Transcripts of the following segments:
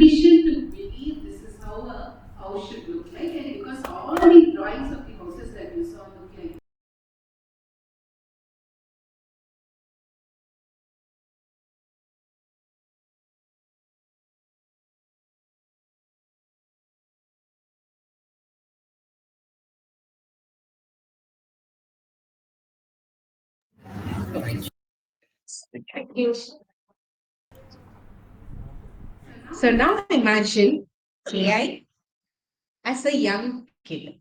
tradition to believe this is how a house should look like, and because all the drawings of the houses that you saw look like. Thank you. So now imagine AI as a young kid.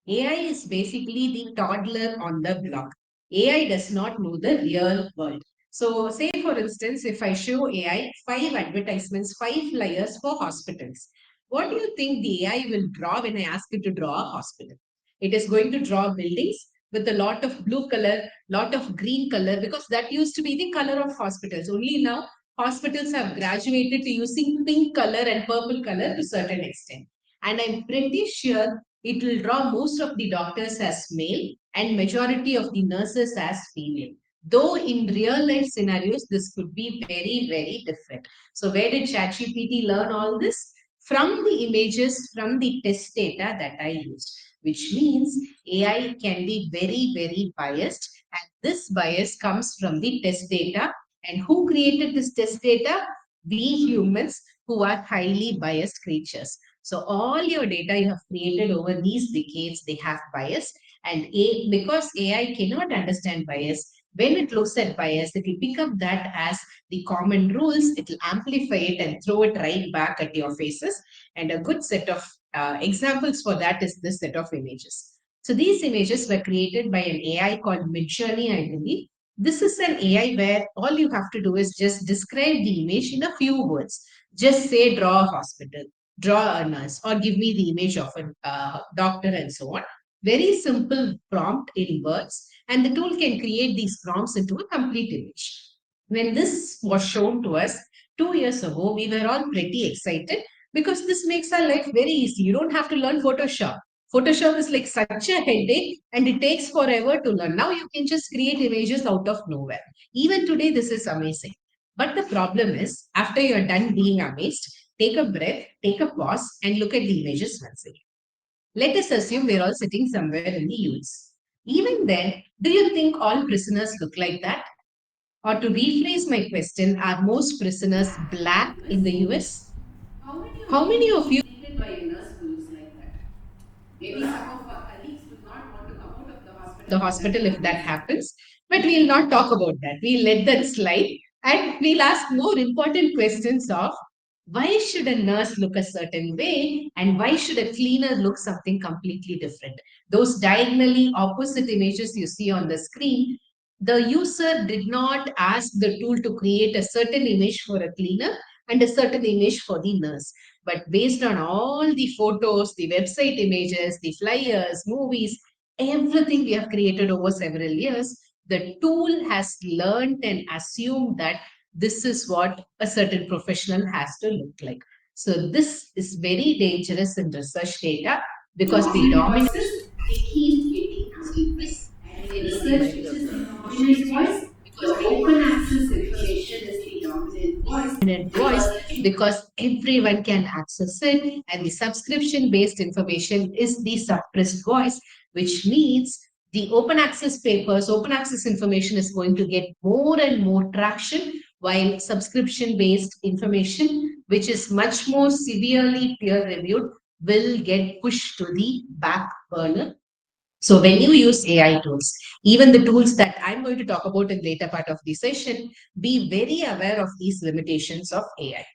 AI is basically the toddler on the block. AI does not know the real world. So, say for instance, if I show AI five advertisements, five flyers for hospitals, what do you think the AI will draw when I ask it to draw a hospital? It is going to draw buildings with a lot of blue color, lot of green color, because that used to be the color of hospitals. Only now hospitals have graduated to using pink color and purple color to certain extent. And I'm pretty sure it will draw most of the doctors as male and majority of the nurses as female. Though in real life scenarios, this could be very, very different. So where did ChatGPT learn all this? From the images, from the test data that I used, which means AI can be very, very biased. And this bias comes from the test data. And who created this test data? We humans, who are highly biased creatures. So all your data you have created over these decades, they have bias. And because AI cannot understand bias, when it looks at bias, it will pick up that as the common rules, it will amplify it and throw it right back at your faces. And a good set of examples for that is this set of images. So these images were created by an AI called Midjourney, I believe. This is an AI where all you have to do is just describe the image in a few words. Just say, draw a hospital, draw a nurse, or give me the image of a doctor, and so on. Very simple prompt in words, and the tool can create these prompts into a complete image. When this was shown to us 2 years ago, we were all pretty excited because this makes our life very easy. You don't have to learn Photoshop. Photoshop is like such a headache and it takes forever to learn. Now you can just create images out of nowhere. Even today, this is amazing. But the problem is, after you're done being amazed, take a breath, take a pause, and look at the images once again. Let us assume we're all sitting somewhere in the US. Even then, do you think all prisoners look like that? Or to rephrase my question, are most prisoners black in the US? How many of How many you of you treated by a nurse who looks like that? Maybe some of our colleagues would not want to come out of the hospital the if that hospital if that happens. happens? But we'll not talk about that. We'll let that slide and we'll ask more important questions of why should a nurse look a certain way and why should a cleaner look something completely different? Those diagonally opposite images you see on the screen, the user did not ask the tool to create a certain image for a cleaner and a certain image for the nurse. But based on all the photos, the website images, the flyers, movies, everything we have created over several years, the tool has learned and assumed that this is what a certain professional has to look like. So this is very dangerous in research data because the Dominant dominant voices, they keep getting amplified. And in research which is the dominant voice, the open access information is the dominant voice voice because because everyone can access it, and the subscription based information is the suppressed voice, which means the open access papers, open access information is going to get more and more traction, while subscription based information, which is much more severely peer reviewed, will get pushed to the back burner. So when you use AI tools, even the tools that I'm going to talk about in later part of the session, be very aware of these limitations of AI.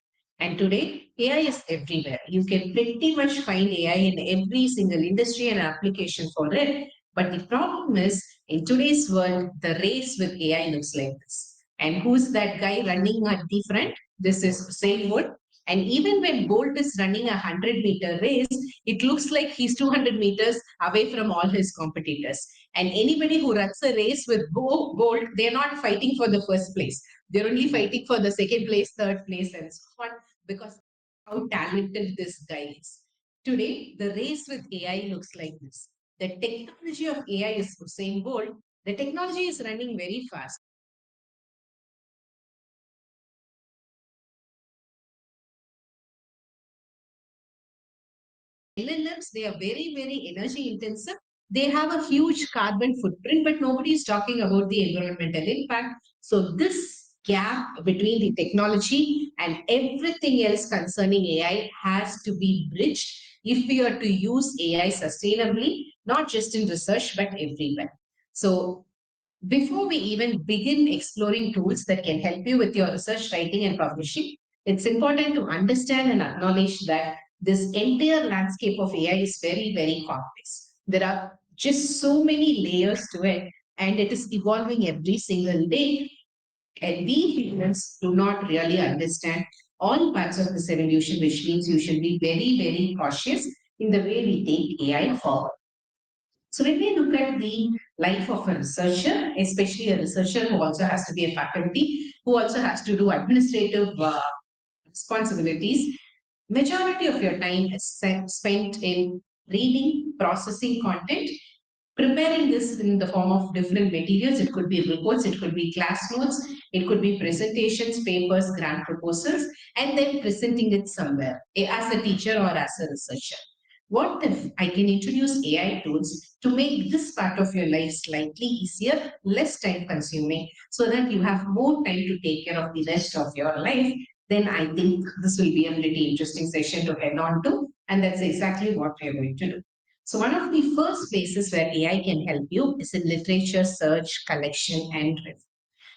And today, AI is everywhere. You can pretty much find AI in every single industry and application for it. But the problem is, in today's world, the race with AI looks like this. And who's that guy running at the front? This is Usain Bolt. And even when Bolt is running a 100-meter race, it looks like he's 200 meters away from all his competitors. And anybody who runs a race with Bolt, they're not fighting for the first place. They're only fighting for the second place, third place, and so on, because how talented this guy is. Today, the race with AI looks like this. The technology of AI is Usain Bolt. The technology is running very fast. LLMs, they are very, very energy intensive. They have a huge carbon footprint, but nobody is talking about the environmental impact. So this gap between the technology and everything else concerning AI has to be bridged if we are to use AI sustainably, not just in research, but everywhere. So before we even begin exploring tools that can help you with your research writing and publishing, it's important to understand and acknowledge that this entire landscape of AI is very, very complex. There are just so many layers to it, and it is evolving every single day. And we humans do not really understand all parts of this evolution, which means you should be very, very cautious in the way we take AI forward. So when we look at the life of a researcher, especially a researcher who also has to be a faculty, who also has to do administrative responsibilities, majority of your time is spent in reading, processing content, preparing this in the form of different materials. It could be reports, it could be class notes, it could be presentations, papers, grant proposals, and then presenting it somewhere as a teacher or as a researcher. What if I can introduce AI tools to make this part of your life slightly easier, less time consuming, so that you have more time to take care of the rest of your life? Then I think this will be a pretty interesting session to head on to. And that's exactly what we're going to do. So, one of the first places where AI can help you is in literature search, collection, and review.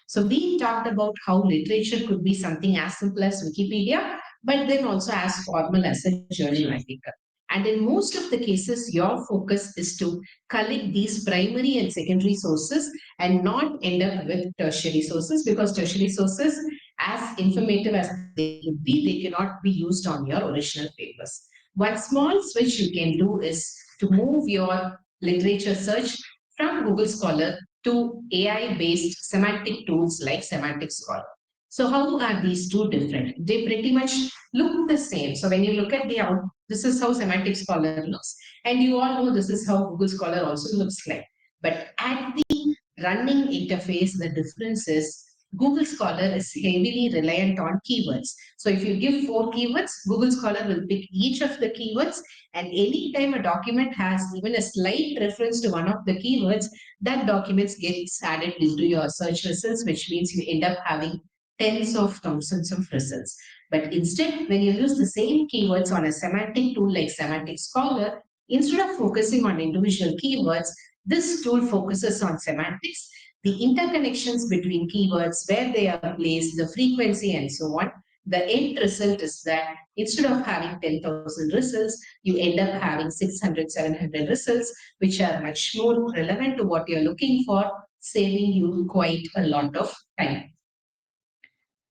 So, we talked about how literature could be something as simple as Wikipedia, but then also as formal as a journal article. And in most of the cases, your focus is to collect these primary and secondary sources and not end up with tertiary sources, because tertiary sources, as informative as they could be, they cannot be used on your original papers. One small switch you can do is to move your literature search from Google Scholar to AI based semantic tools like Semantic Scholar. So, how are these two different? They pretty much look the same. So, when you look at the out, this is how Semantic Scholar looks. And you all know this is how Google Scholar also looks like. But at the running interface, the difference is Google Scholar is heavily reliant on keywords. So if you give 4 keywords, Google Scholar will pick each of the keywords, and anytime a document has even a slight reference to one of the keywords, that document gets added into your search results, which means you end up having tens of thousands of results. But instead, when you use the same keywords on a semantic tool like Semantic Scholar, instead of focusing on individual keywords, this tool focuses on semantics, the interconnections between keywords, where they are placed, the frequency, and so on. The end result is that instead of having 10,000 results, you end up having 600, 700 results, which are much more relevant to what you're looking for, saving you quite a lot of time.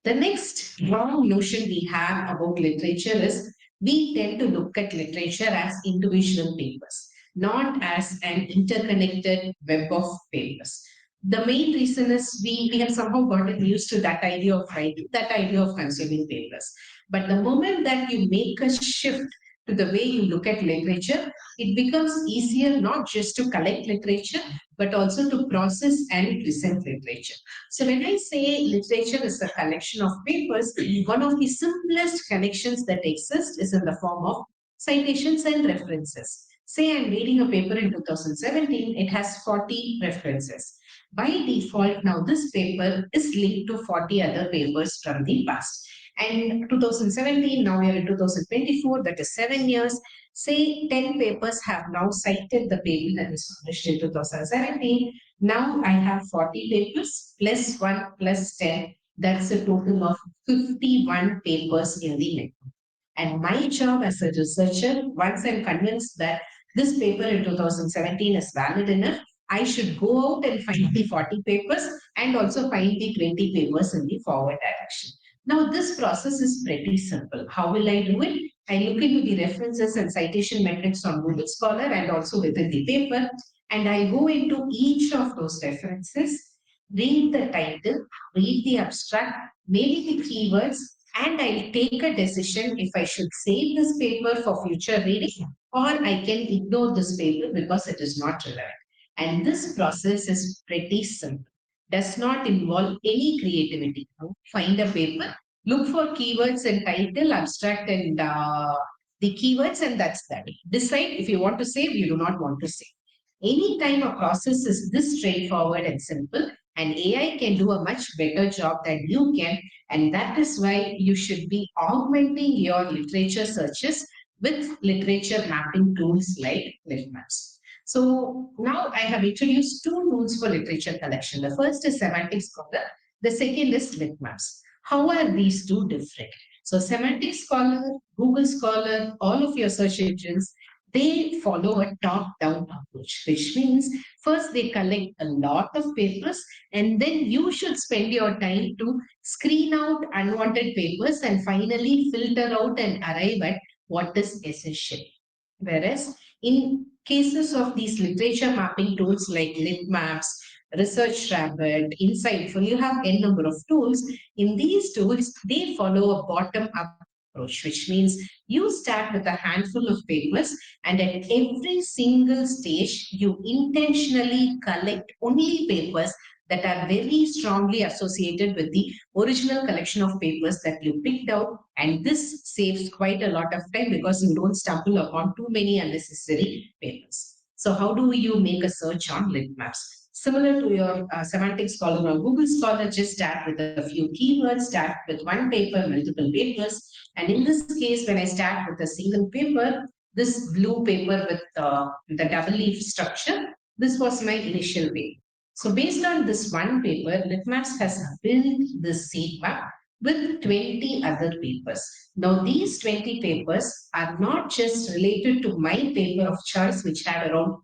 The next wrong notion we have about literature is we tend to look at literature as individual papers, not as an interconnected web of papers. The main reason is we have somehow gotten used to that idea of writing, that idea of consuming papers. But the moment that you make a shift to the way you look at literature, it becomes easier not just to collect literature, but also to process and present literature. So when I say literature is a collection of papers, one of the simplest connections that exist is in the form of citations and references. Say I'm reading a paper in 2017, it has 40 references. By default, now this paper is linked to 40 other papers from the past. And 2017, now we are in 2024, that is 7 years. Say 10 papers have now cited the paper that was published in 2017. Now I have 40 papers plus 1 plus 10. That's a total of 51 papers in the network. And my job as a researcher, once I'm convinced that this paper in 2017 is valid enough, I should go out and find the 40 papers and also find the 20 papers in the forward direction. Now, this process is pretty simple. How will I do it? I look into the references and citation metrics on Google Scholar and also within the paper, and I go into each of those references, read the title, read the abstract, maybe the keywords, and I'll take a decision if I should save this paper for future reading or I can ignore this paper because it is not relevant. And this process is pretty simple. Does not involve any creativity. Find a paper, look for keywords and title, abstract, and the keywords, and that's that. Decide if you want to save, you do not want to save. Anytime a process is this straightforward and simple, and AI can do a much better job than you can, and that is why you should be augmenting your literature searches with literature mapping tools like LitMaps. So now I have introduced two tools for literature collection. The first is Semantic Scholar, the second is LitMaps. How are these two different? So Semantic Scholar, Google Scholar, all of your search engines, they follow a top-down approach, which means first they collect a lot of papers, and then you should spend your time to screen out unwanted papers and finally filter out and arrive at what is essential. Whereas in cases of these literature mapping tools like LitMaps, Research Rabbit, Insightful, you have n number of tools. In these tools, they follow a bottom-up approach, which means you start with a handful of papers, and at every single stage, you intentionally collect only papers that are very strongly associated with the original collection of papers that you picked out. And this saves quite a lot of time because you don't stumble upon too many unnecessary papers. So how do you make a search on LitMaps? Similar to your Semantic Scholar or Google Scholar, just start with a few keywords, start with one paper, multiple papers. And in this case, when I start with a single paper, this blue paper with the double leaf structure, this was my initial paper. So based on this one paper, LitMaps has built this seed map with 20 other papers. Now these 20 papers are not just related to my paper of choice, which had around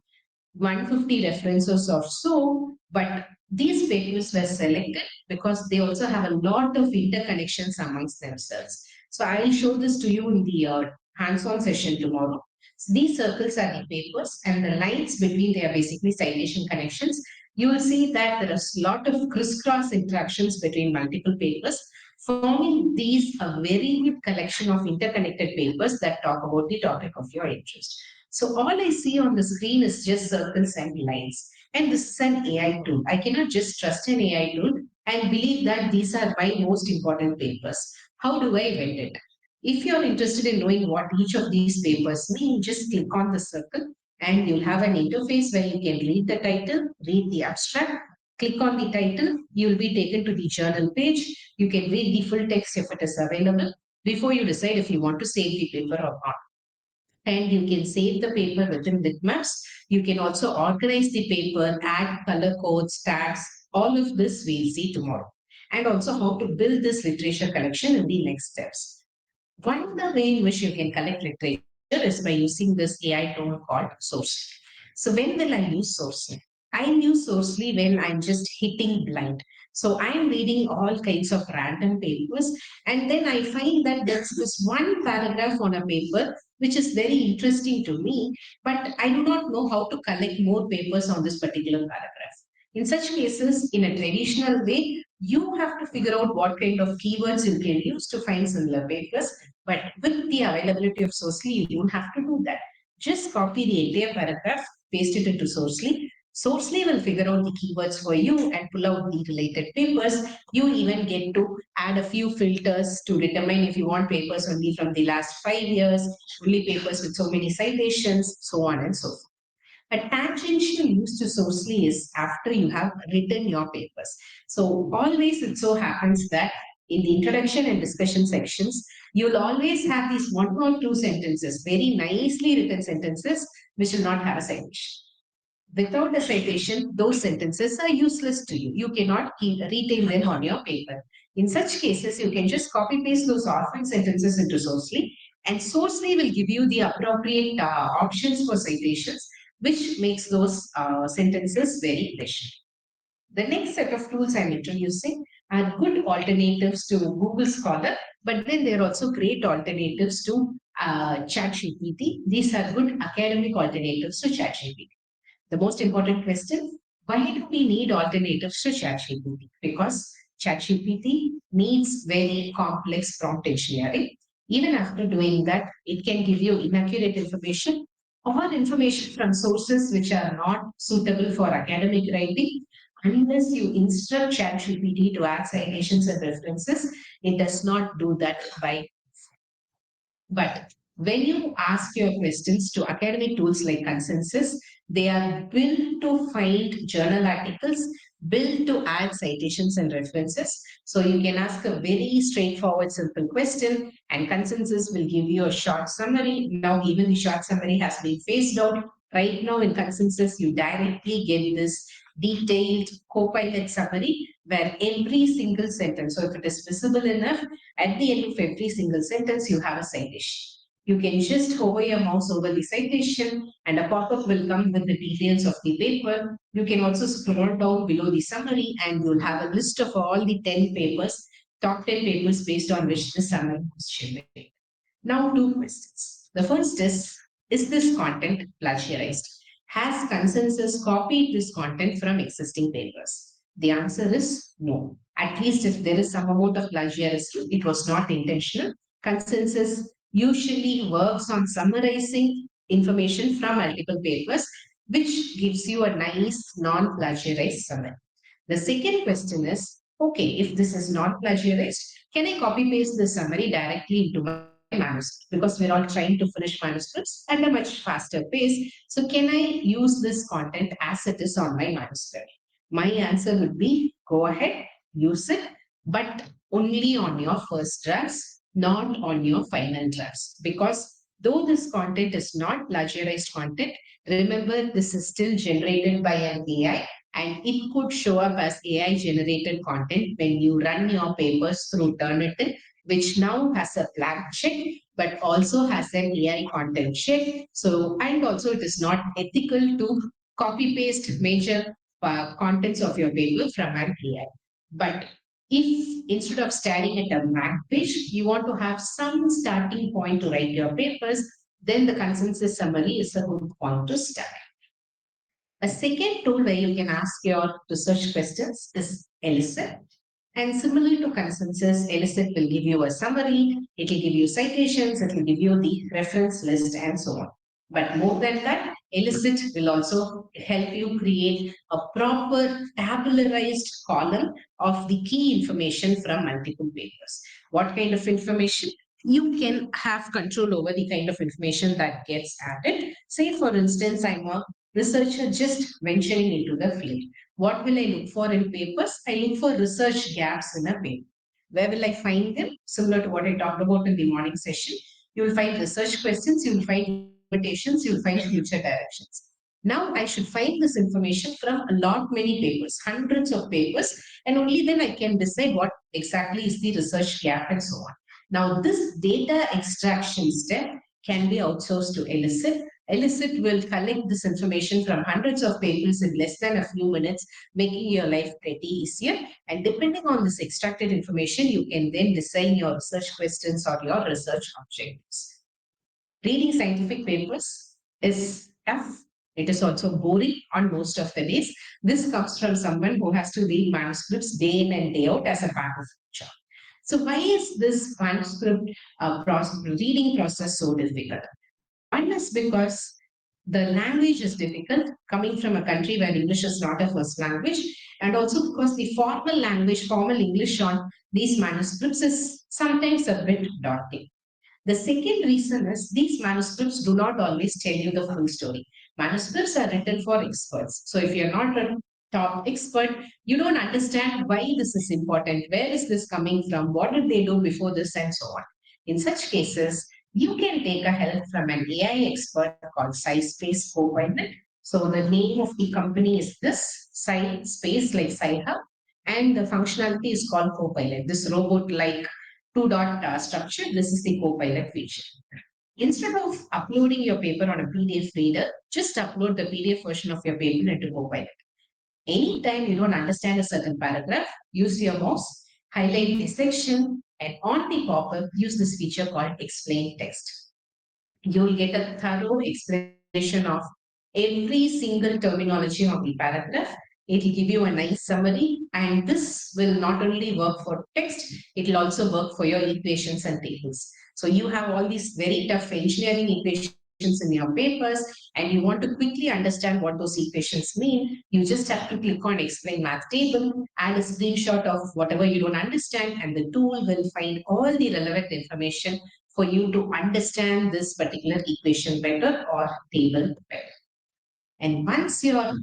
150 references or so, but these papers were selected because they also have a lot of interconnections amongst themselves. So I will show this to you in the hands-on session tomorrow. So these circles are the papers, and the lines between they are basically citation connections. You will see that there is a lot of crisscross interactions between multiple papers, forming these a very good collection of interconnected papers that talk about the topic of your interest. So all I see on the screen is just circles and lines. And this is an AI tool. I cannot just trust an AI tool and believe that these are my most important papers. How do I vet it? If you're interested in knowing what each of these papers mean, just click on the circle and you'll have an interface where you can read the title, read the abstract, click on the title, you'll be taken to the journal page. You can read the full text if it is available before you decide if you want to save the paper or not. And you can save the paper within bitmaps. You can also organize the paper, add color codes, tags, all of this we'll see tomorrow. And also how to build this literature collection in the next steps. One of the way in which you can collect literature is by using this AI tool called Sourcely. So when will I use Sourcely? I use Sourcely when I'm just hitting blind. So I'm reading all kinds of random papers, and then I find that there's this one paragraph on a paper which is very interesting to me, but I do not know how to collect more papers on this particular paragraph. In such cases, in a traditional way, you have to figure out what kind of keywords you can use to find similar papers. But with the availability of Sourcely, you don't have to do that. Just copy the entire paragraph, paste it into Sourcely. Sourcely will figure out the keywords for you and pull out the related papers. You even get to add a few filters to determine if you want papers only from the last 5 years, only papers with so many citations, so on and so forth. A tangential use to Sourcely is after you have written your papers. So always it so happens that in the introduction and discussion sections, you'll always have these one or two sentences, very nicely written sentences, which will not have a citation. Without a citation, those sentences are useless to you. You cannot retain them on your paper. In such cases, you can just copy paste those orphan sentences into Sourcely, and Sourcely will give you the appropriate options for citations, which makes those sentences very efficient. The next set of tools I'm introducing are good alternatives to Google Scholar, but then they're also great alternatives to ChatGPT. These are good academic alternatives to ChatGPT. The most important question, why do we need alternatives to ChatGPT? Because ChatGPT needs very complex prompt engineering. Even after doing that, it can give you inaccurate information or information from sources which are not suitable for academic writing. Unless you instruct ChatGPT to add citations and references, it does not do that by. But When you ask your questions to academic tools like Consensus, they are built to find journal articles, built to add citations and references. So you can ask a very straightforward, simple question, and Consensus will give you a short summary. Now, even the short summary has been phased out. Right now, in Consensus, you directly get this detailed Copilot summary where every single sentence, so if it is visible enough, at the end of every single sentence, you have a citation. You can just hover your mouse over the citation and a pop-up will come with the details of the paper. You can also scroll down below the summary and you'll have a list of all the 10 papers, top 10 papers based on which the summary was generated. Now, two questions. The first is this content plagiarized? Has Consensus copied this content from existing papers? The answer is no. At least if there is some amount of plagiarism, it was not intentional. Consensus usually works on summarizing information from multiple papers, which gives you a nice non-plagiarized summary. The second question is, okay, if this is not plagiarized, can I copy paste the summary directly into my manuscript? Because we're all trying to finish manuscripts at a much faster pace. So can I use this content as it is on my manuscript? My answer would be go ahead, use it, but only on your first drafts, not on your final drafts. Because though this content is not plagiarized content, remember this is still generated by an AI and it could show up as AI generated content when you run your papers through Turnitin, which now has a flag check, but also has an AI content check. So, and also it is not ethical to copy paste major contents of your paper from an AI. But if instead of staring at a blank page, you want to have some starting point to write your papers, then the consensus summary is a good point to start. A second tool where you can ask your research questions is Elicit. And similar to Consensus, Elicit will give you a summary, it will give you citations, it will give you the reference list, and so on. But more than that, Elicit will also help you create a proper tabularized column of the key information from multiple papers. What kind of information? You can have control over the kind of information that gets added. Say, for instance, I'm a researcher just venturing into the field. What will I look for in papers? I look for research gaps in a paper. Where will I find them? Similar to what I talked about in the morning session. You will find research questions, you will find limitations, you will find future directions. Now I should find this information from a lot many papers, hundreds of papers, and only then I can decide what exactly is the research gap and so on. Now this data extraction step can be outsourced to Elicit. Elicit will collect this information from hundreds of papers in less than a few minutes, making your life pretty easier. And depending on this extracted information, you can then design your research questions or your research objectives. Reading scientific papers is tough. It is also boring on most of the days. This comes from someone who has to read manuscripts day in and day out as a part of the job. So why is this manuscript reading process so difficult? One is because the language is difficult, coming from a country where English is not a first language, and also because the formal language, formal English on these manuscripts is sometimes a bit daunting. The second reason is these manuscripts do not always tell you the full story. Manuscripts are written for experts. So if you're not a top expert, you don't understand why this is important, where is this coming from, what did they do before this, and so on. In such cases, you can take a help from an AI expert called SciSpace Copilot. So the name of the company is this, SciSpace, like SciHub, and the functionality is called Copilot. This robot-like two-dot structure, this is the Copilot feature. Instead of uploading your paper on a PDF reader, just upload the PDF version of your paper into Copilot. Anytime you don't understand a certain paragraph, use your mouse, highlight the section, and on the pop-up, use this feature called Explain Text. You'll get a thorough explanation of every single terminology of the paragraph. It will give you a nice summary, and this will not only work for text, it will also work for your equations and tables. So you have all these very tough engineering equations in your papers, and you want to quickly understand what those equations mean, you just have to click on Explain Math Table, add a screenshot of whatever you don't understand, and the tool will find all the relevant information for you to understand this particular equation better or table better. And once you're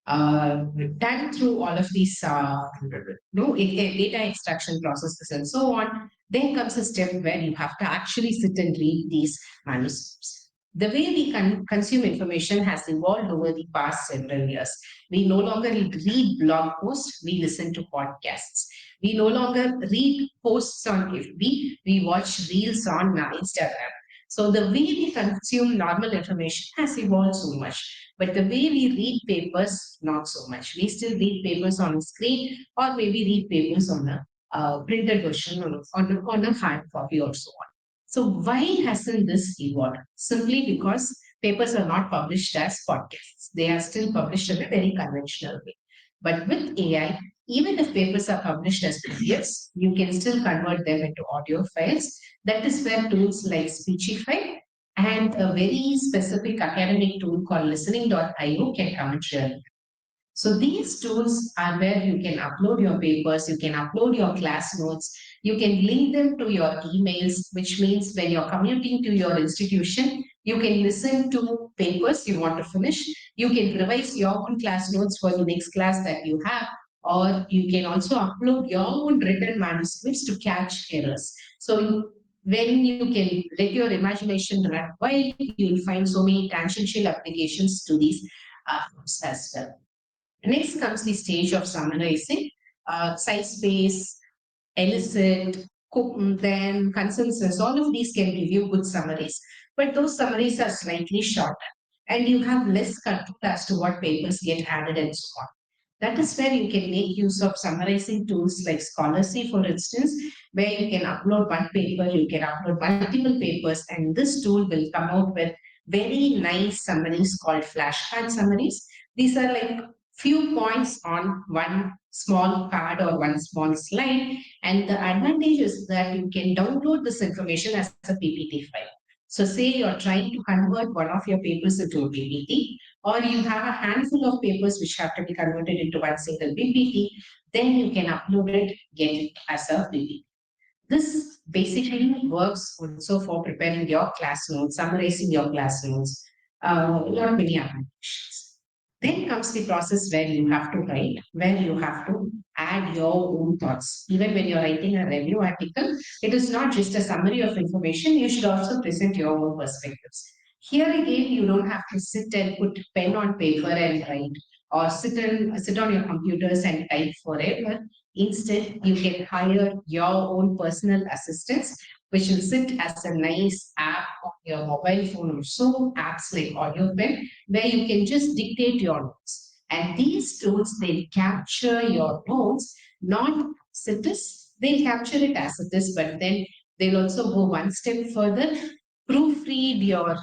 done through all of these data extraction processes and so on, then comes a step where you have to actually sit and read these manuscripts. The way we consume information has evolved over the past several years. We no longer read blog posts, we listen to podcasts. We no longer read posts on FB, we watch reels on Instagram. So the way we consume normal information has evolved so much. But the way we read papers, not so much. We still read papers on a screen or maybe read papers on a printed version on a hard copy or so on. So why hasn't this evolved? Simply because papers are not published as podcasts. They are still published in a very conventional way. But with AI, even if papers are published as PDFs, you can still convert them into audio files. That is where tools like Speechify and a very specific academic tool called listening.io can come into real. So these tools are where you can upload your papers, you can upload your class notes, you can link them to your emails, which means when you're commuting to your institution, you can listen to papers you want to finish, you can revise your own class notes for the next class that you have, or you can also upload your own written manuscripts to catch errors. So when you can let your imagination run wild, you'll find so many tangential applications to these as well. Next comes the stage of summarizing, SciSpace, Elicit, then consensus. All of these can give you good summaries, but those summaries are slightly shorter and you have less control as to what papers get added and so on. That is where you can make use of summarizing tools like Scholarly, for instance, where you can upload one paper, you can upload multiple papers, and this tool will come out with very nice summaries called flashcard summaries. These are like few points on one small card or one small slide. And the advantage is that you can download this information as a PPT file. So say you're trying to convert one of your papers into a PPT, or you have a handful of papers which have to be converted into one single PPT, then you can upload it, get it as a PPT. This basically works also for preparing your class notes, summarizing your class notes, not many applications. Then comes the process where you have to write, where you have to add your own thoughts. Even when you're writing a review article, it is not just a summary of information, you should also present your own perspectives. Here again, you don't have to sit and put pen on paper and write, or sit on your computers and type forever. Instead, you can hire your own personal assistants, which will sit as a nice app on your mobile phone or so, apps like AudioPen, where you can just dictate your notes. And these tools, they capture your notes, not as it is, they'll capture it as it is, but then they'll also go one step further, proofread your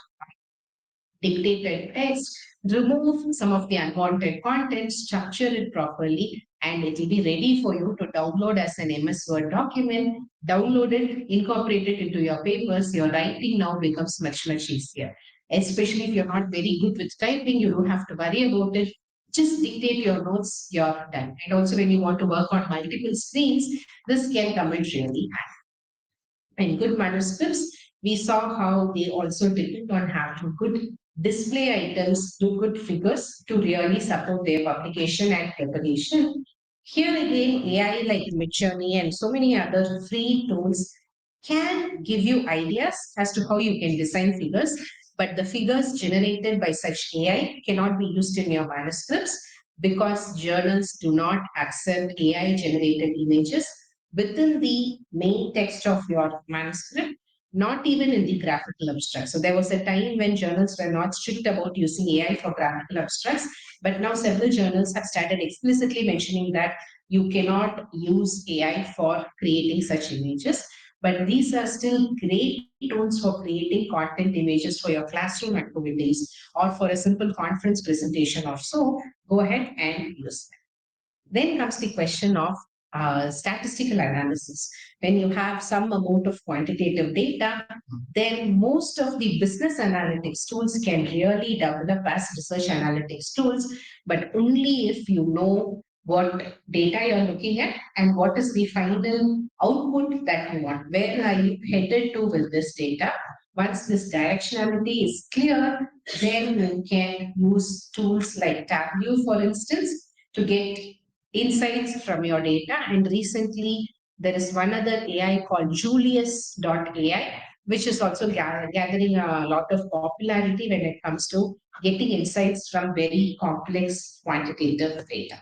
dictated text, remove some of the unwanted content, structure it properly, and it will be ready for you to download as an MS Word document. Download it, incorporate it into your papers. Your writing now becomes much, much easier. Especially if you're not very good with typing, you don't have to worry about it. Just dictate your notes, you're done. And also, when you want to work on multiple screens, this can come in really handy. And good manuscripts, we saw how they also depend on having good display items to good figures to really support their publication and preparation. Here again, AI like Midjourney and so many other free tools can give you ideas as to how you can design figures, but the figures generated by such AI cannot be used in your manuscripts because journals do not accept AI generated images within the main text of your manuscript, not even in the graphical abstract. So there was a time when journals were not strict about using AI for graphical abstracts, but now several journals have started explicitly mentioning that you cannot use AI for creating such images. But these are still great tools for creating content images for your classroom activities or for a simple conference presentation or so. Go ahead and use them. Then comes the question of statistical analysis. When you have some amount of quantitative data, then most of the business analytics tools can really develop as research analytics tools, but only if you know what data you're looking at, and what is the final output that you want. Where are you headed to with this data? Once this directionality is clear, then you can use tools like Tableau, for instance, to get insights from your data. And recently, there is one other AI called Julius.ai, which is also gathering a lot of popularity when it comes to getting insights from very complex quantitative data.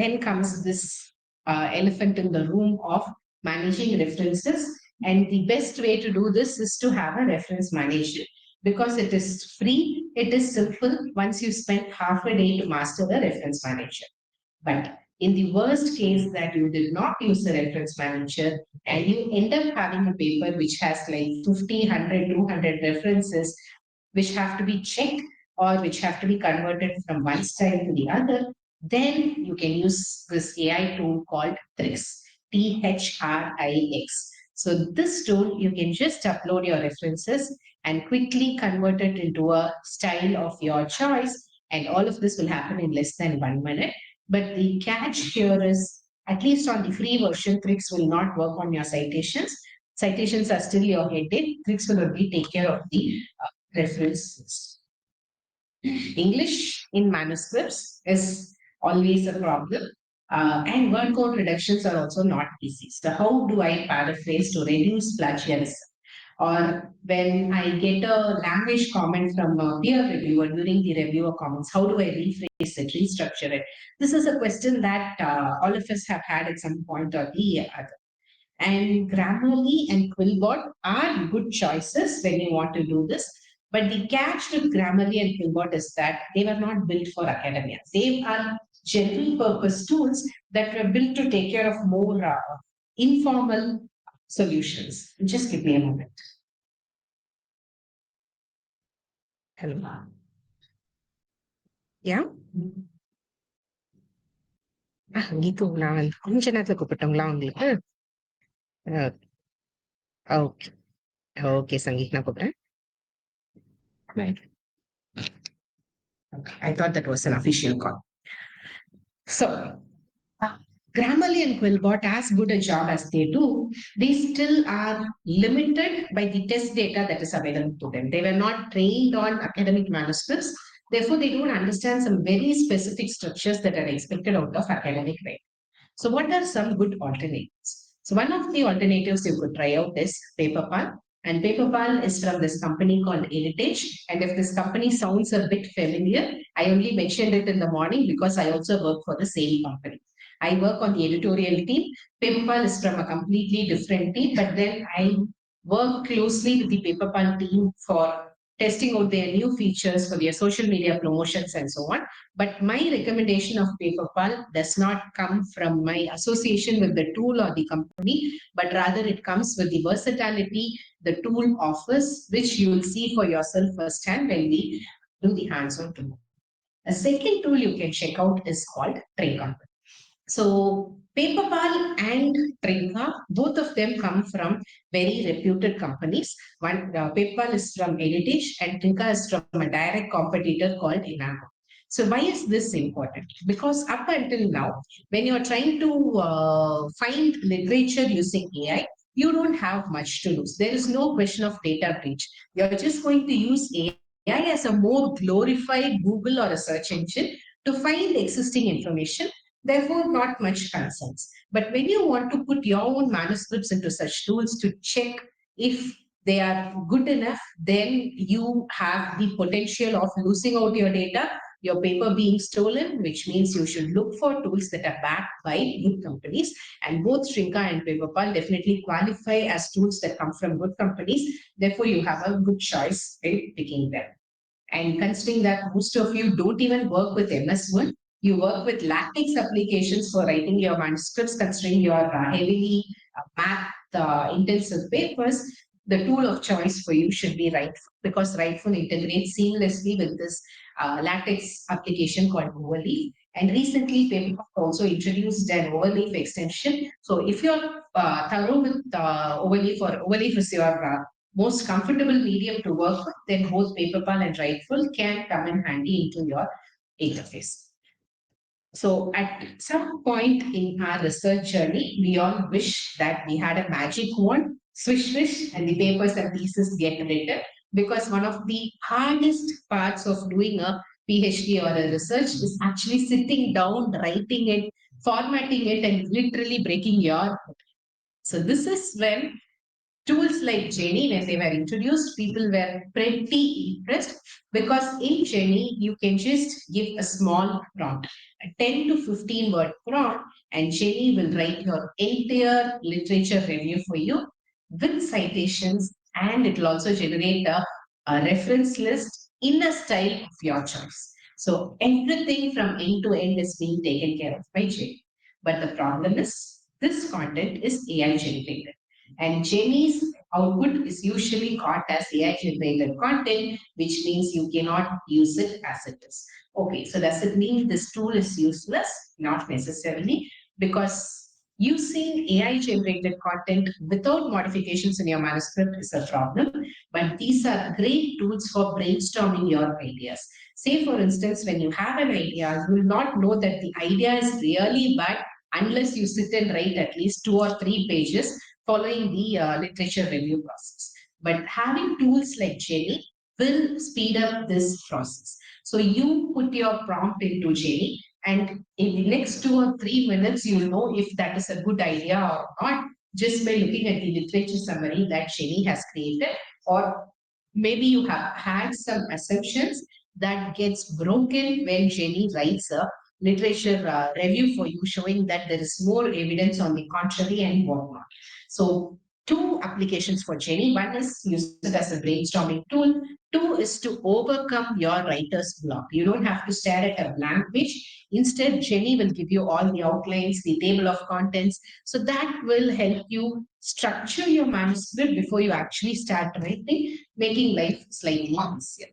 Then comes this elephant in the room of managing references. And the best way to do this is to have a reference manager because it is free, it is simple once you spend half a day to master the reference manager. But in the worst case that you did not use the reference manager and you end up having a paper which has like 50, 100, 200 references which have to be checked or which have to be converted from one style to the other, then you can use this AI tool called Trix, THRIX. So this tool, you can just upload your references and quickly convert it into a style of your choice. And all of this will happen in less than 1 minute. But the catch here is, at least on the free version, Trix will not work on your citations. Citations are still your headache. Trix will only take care of the references. English in manuscripts is always a problem. And word count reductions are also not easy. So how do I paraphrase to reduce plagiarism? Or when I get a language comment from a peer reviewer during the reviewer comments, how do I rephrase it, restructure it? This is a question that all of us have had at some point or the other. And Grammarly and Quillbot are good choices when you want to do this. But the catch with Grammarly and Quillbot is that they were not built for academia. They are general purpose tools that were built to take care of more informal solutions. Just give me a moment. Hello. Yeah? gitu நான் கொஞ்ச நேரத்துல கூப்பிட்டோங்களா உங்களுக்கு okay okay Sangeet நான் கூப்பிடுறேன் right. Okay. I thought that was an official call. So, Grammarly and Quillbot, as good a job as they do, they still are limited by the test data that is available to them. They were not trained on academic manuscripts. Therefore, they don't understand some very specific structures that are expected out of academic writing. So, what are some good alternatives? So, one of the alternatives you could try out is PaperPal. And PaperPal is from this company called Heritage. And if this company sounds a bit familiar, I only mentioned it in the morning because I also work for the same company. I work on the editorial team. PaperPal is from a completely different team, but then I work closely with the PaperPal team for testing out their new features for their social media promotions and so on. But my recommendation of PaperPal does not come from my association with the tool or the company, but rather it comes with the versatility the tool offers, which you will see for yourself firsthand when we do the hands-on tool. A second tool you can check out is called Trinka. So PaperPal and Trinka, both of them come from very reputed companies. One PaperPal is from Heritage and Trinka is from a direct competitor called Inago. So why is this important? Because up until now, when you're trying to find literature using AI, you don't have much to lose. There is no question of data breach. You're just going to use AI as a more glorified Google or a search engine to find existing information. Therefore, not much concerns. But when you want to put your own manuscripts into such tools to check if they are good enough, then you have the potential of losing out your data, your paper being stolen, which means you should look for tools that are backed by good companies. And both Trinka and PaperPal definitely qualify as tools that come from good companies. Therefore, you have a good choice in picking them. And considering that most of you don't even work with MS Word, you work with LaTeX applications for writing your manuscripts, considering your heavily math intensive papers, the tool of choice for you should be Writeful, because Writeful integrates seamlessly with this LaTeX application called Overleaf. And recently, PaperPal also introduced an Overleaf extension. So if you're thorough with Overleaf, or Overleaf is your most comfortable medium to work with, then both PaperPal and Writeful can come in handy into your interface. So at some point in our research journey, we all wish that we had a magic wand, swish, swish, and the papers and thesis get written. Because one of the hardest parts of doing a PhD or a research is actually sitting down, writing it, formatting it, and literally breaking your. So this is when tools like Jenny, when they were introduced, people were pretty impressed because in Jenny, you can just give a small prompt, a 10 to 15 word prompt, and Jenny will write your entire literature review for you with citations, and it will also generate a reference list in a style of your choice. So everything from end to end is being taken care of by Jenny. But the problem is this content is AI generated. And Jenny's output is usually caught as AI generated content, which means you cannot use it as it is. Okay, so does it mean this tool is useless? Not necessarily, because using AI generated content without modifications in your manuscript is a problem. But these are great tools for brainstorming your ideas. Say, for instance, when you have an idea, you will not know that the idea is really bad unless you sit and write at least 2 or 3 pages following the literature review process. But having tools like Jenny will speed up this process. So you put your prompt into Jenny, and in the next 2 or 3 minutes, you'll know if that is a good idea or not just by looking at the literature summary that Jenny has created, or maybe you have had some assumptions that gets broken when Jenny writes a literature review for you, showing that there is more evidence on the contrary and whatnot. So, two applications for Jenny. One is use it as a brainstorming tool. Two is to overcome your writer's block. You don't have to stare at a blank page. Instead, Jenny will give you all the outlines, the table of contents. So that will help you structure your manuscript before you actually start writing, making life slightly easier.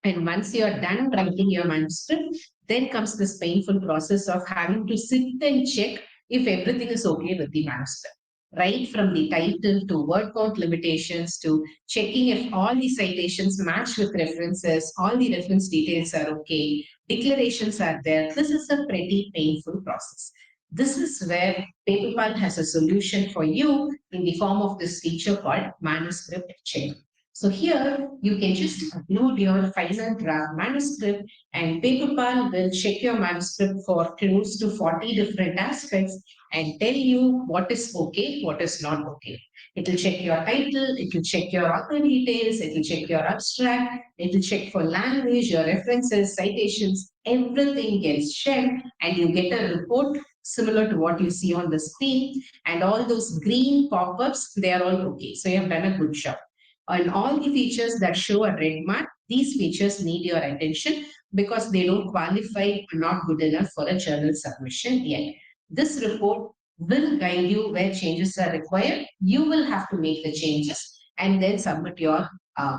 And once you're done writing your manuscript, then comes this painful process of having to sit and check if everything is okay with the manuscript. Right from the title to word count limitations to checking if all the citations match with references, all the reference details are okay, declarations are there. This is a pretty painful process. This is where PaperPal has a solution for you in the form of this feature called manuscript check. So here you can just upload your final draft manuscript, and PaperPal will check your manuscript for close to 40 different aspects and tell you what is okay, what is not okay. It will check your title, it will check your author details, it will check your abstract, it will check for language, your references, citations, everything gets checked, and you get a report similar to what you see on the screen. And all those green pop-ups, they are all okay. So you have done a good job. And all the features that show a red mark, these features need your attention because they don't qualify or not good enough for a journal submission yet. This report will guide you where changes are required. You will have to make the changes and then submit your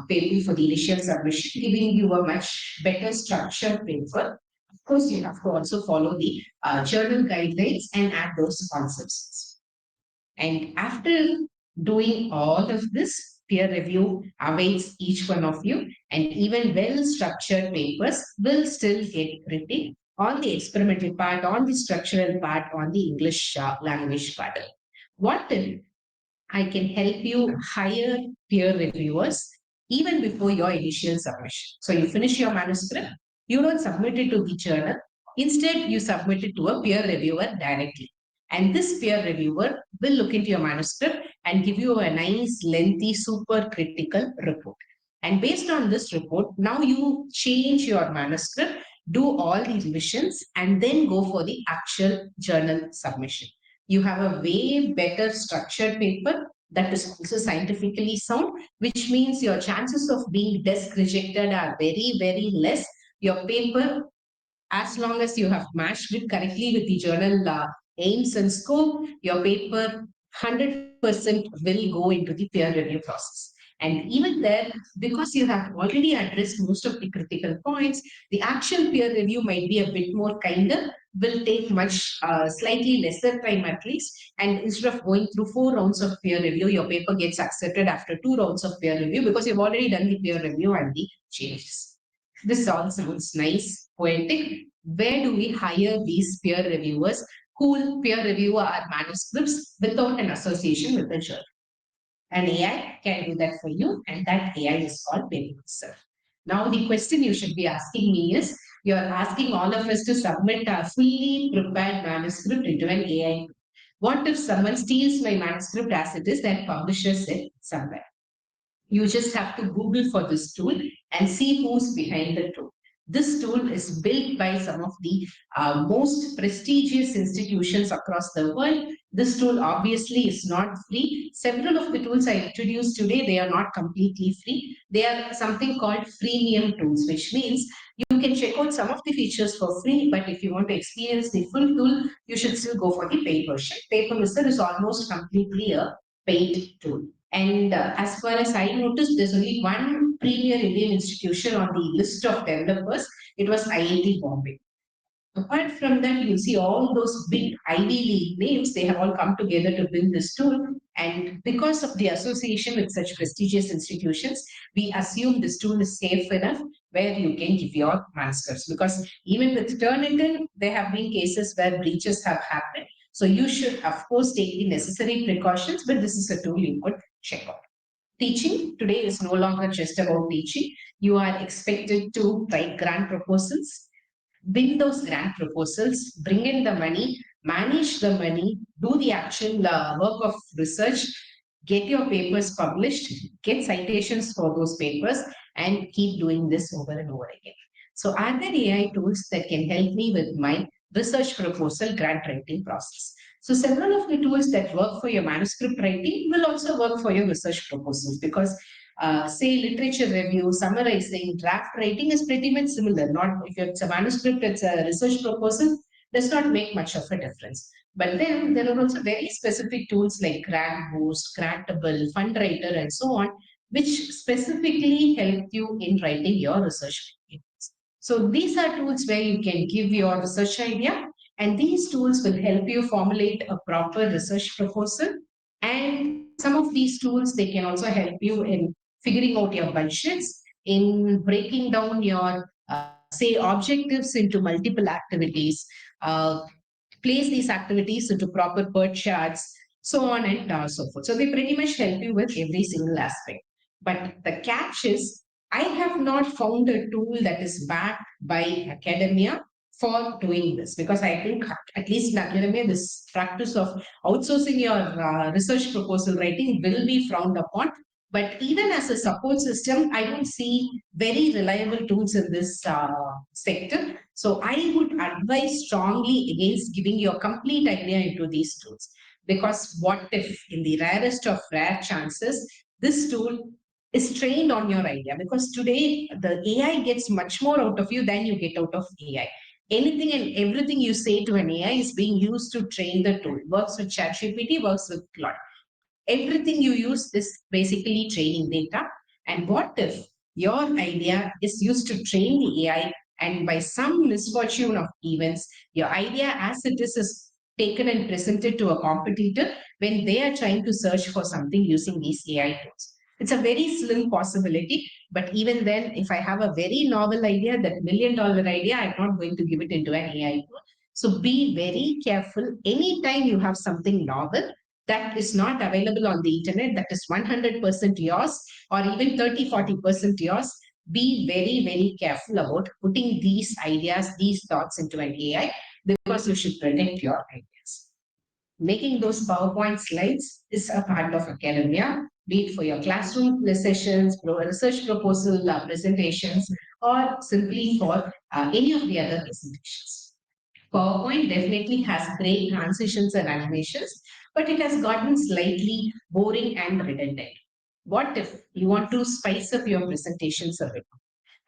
paper for the initial submission, giving you a much better structured paper. Of course, you have to also follow the journal guidelines and add those concepts. And after doing all of this, peer review awaits each one of you, and even well structured papers will still get written on the experimental part, on the structural part, on the English language part. What if I can help you hire peer reviewers even before your initial submission? So you finish your manuscript, you don't submit it to the journal. Instead, you submit it to a peer reviewer directly. And this peer reviewer will look into your manuscript and give you a nice, lengthy, super critical report. And based on this report, now you change your manuscript, do all the revisions, and then go for the actual journal submission. You have a way better structured paper that is also scientifically sound, which means your chances of being desk rejected are very, very less. Your paper, as long as you have matched it correctly with the journal aims and scope, your paper 100% will go into the peer review process. And even there, because you have already addressed most of the critical points, the actual peer review might be a bit more kinder, will take much slightly lesser time at least. And instead of going through 4 rounds of peer review, your paper gets accepted after 2 rounds of peer review because you've already done the peer review and the changes. This all sounds nice, poetic, where do we hire these peer reviewers who will peer review our manuscripts without an association with the journal. And AI can do that for you, and that AI is called Papermaster. Now, the question you should be asking me is, you're asking all of us to submit a fully prepared manuscript into an AI. What if someone steals my manuscript as it is and publishes it somewhere? You just have to Google for this tool and see who's behind the tool. This tool is built by some of the most prestigious institutions across the world. This tool obviously is not free. Several of the tools I introduced today, they are not completely free. They are something called freemium tools, which means you can check out some of the features for free, but if you want to experience the full tool, you should still go for the paid version. Papermister is almost completely a paid tool. And as far as I noticed, there's only one premier Indian institution on the list of developers. It was IIT Bombay. Apart from that, you see all those big Ivy League names, they have all come together to build this tool. And because of the association with such prestigious institutions, we assume this tool is safe enough where you can give your manuscripts. Because even with Turnitin, there have been cases where breaches have happened. So you should, of course, take the necessary precautions, but this is a tool you could check out. Teaching today is no longer just about teaching. You are expected to write grant proposals, win those grant proposals, bring in the money, manage the money, do the actual work of research, get your papers published, get citations for those papers, and keep doing this over and over again. So, are there AI tools that can help me with my research proposal grant writing process? So, several of the tools that work for your manuscript writing will also work for your research proposals because say literature review, summarizing, draft writing is pretty much similar. Not if it's a manuscript, it's a research proposal, does not make much of a difference. But then there are also very specific tools like Grant Boost, Grantable, FundWriter, and so on, which specifically help you in writing your research papers. So these are tools where you can give your research idea, and these tools will help you formulate a proper research proposal. And some of these tools, they can also help you in figuring out your budgets, in breaking down your, say, objectives into multiple activities, uh, place these activities into proper PERT charts, so on and so forth. So they pretty much help you with every single aspect. But the catch is, I have not found a tool that is backed by academia for doing this because I think at least in academia, this practice of outsourcing your research proposal writing will be frowned upon. But even as a support system, I don't see very reliable tools in this sector. So I would advise strongly against giving your complete idea into these tools. Because what if, in the rarest of rare chances, this tool is trained on your idea? Because today, the AI gets much more out of you than you get out of AI. Anything and everything you say to an AI is being used to train the tool. Works with ChatGPT, works with Claude. Everything you use is basically training data. And what if your idea is used to train the AI, and by some misfortune of events, your idea as it is taken and presented to a competitor when they are trying to search for something using these AI tools? It's a very slim possibility, but even then, if I have a very novel idea, that $1 million idea, I'm not going to give it into an AI tool. So be very careful anytime you have something novel that is not available on the internet, that is 100% yours, or even 30-40% yours. Be very, very careful about putting these ideas, these thoughts into an AI because you should protect your ideas. Making those PowerPoint slides is a part of academia, be it for your classroom sessions, research proposal presentations, or simply for any of the other presentations. PowerPoint definitely has great transitions and animations, but it has gotten slightly boring and redundant. What if you want to spice up your presentations a bit?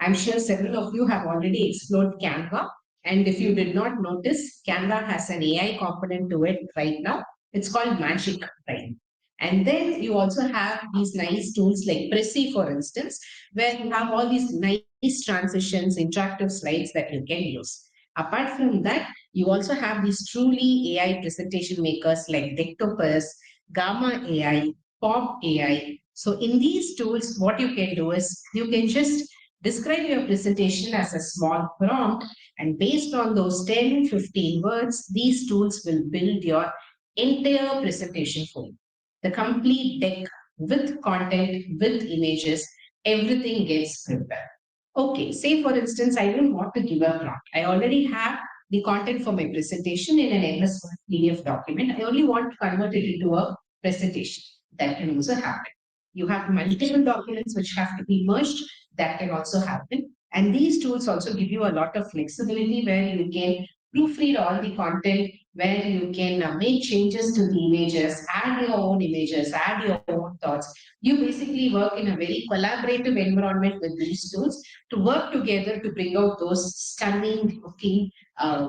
I'm sure several of you have already explored Canva. And if you did not notice, Canva has an AI component to it right now. It's called Magic Time. And then you also have these nice tools like Prezi, for instance, where you have all these nice transitions, interactive slides that you can use. Apart from that, you also have these truly AI presentation makers like Dectopus, Gamma AI, Pop AI. So in these tools, what you can do is you can just Describe your presentation as a small prompt, and based on those 10, 15 words, these tools will build your entire presentation for you. The complete deck with content, with images, everything gets prepared. Okay, say for instance, I don't want to give a prompt. I already have the content for my presentation in an MS Word PDF document. I only want to convert it into a presentation. That can also happen. You have multiple documents which have to be merged. That can also happen. And these tools also give you a lot of flexibility where you can proofread all the content, where you can make changes to the images, add your own images, add your own thoughts. You basically work in a very collaborative environment with these tools to work together to bring out those stunning looking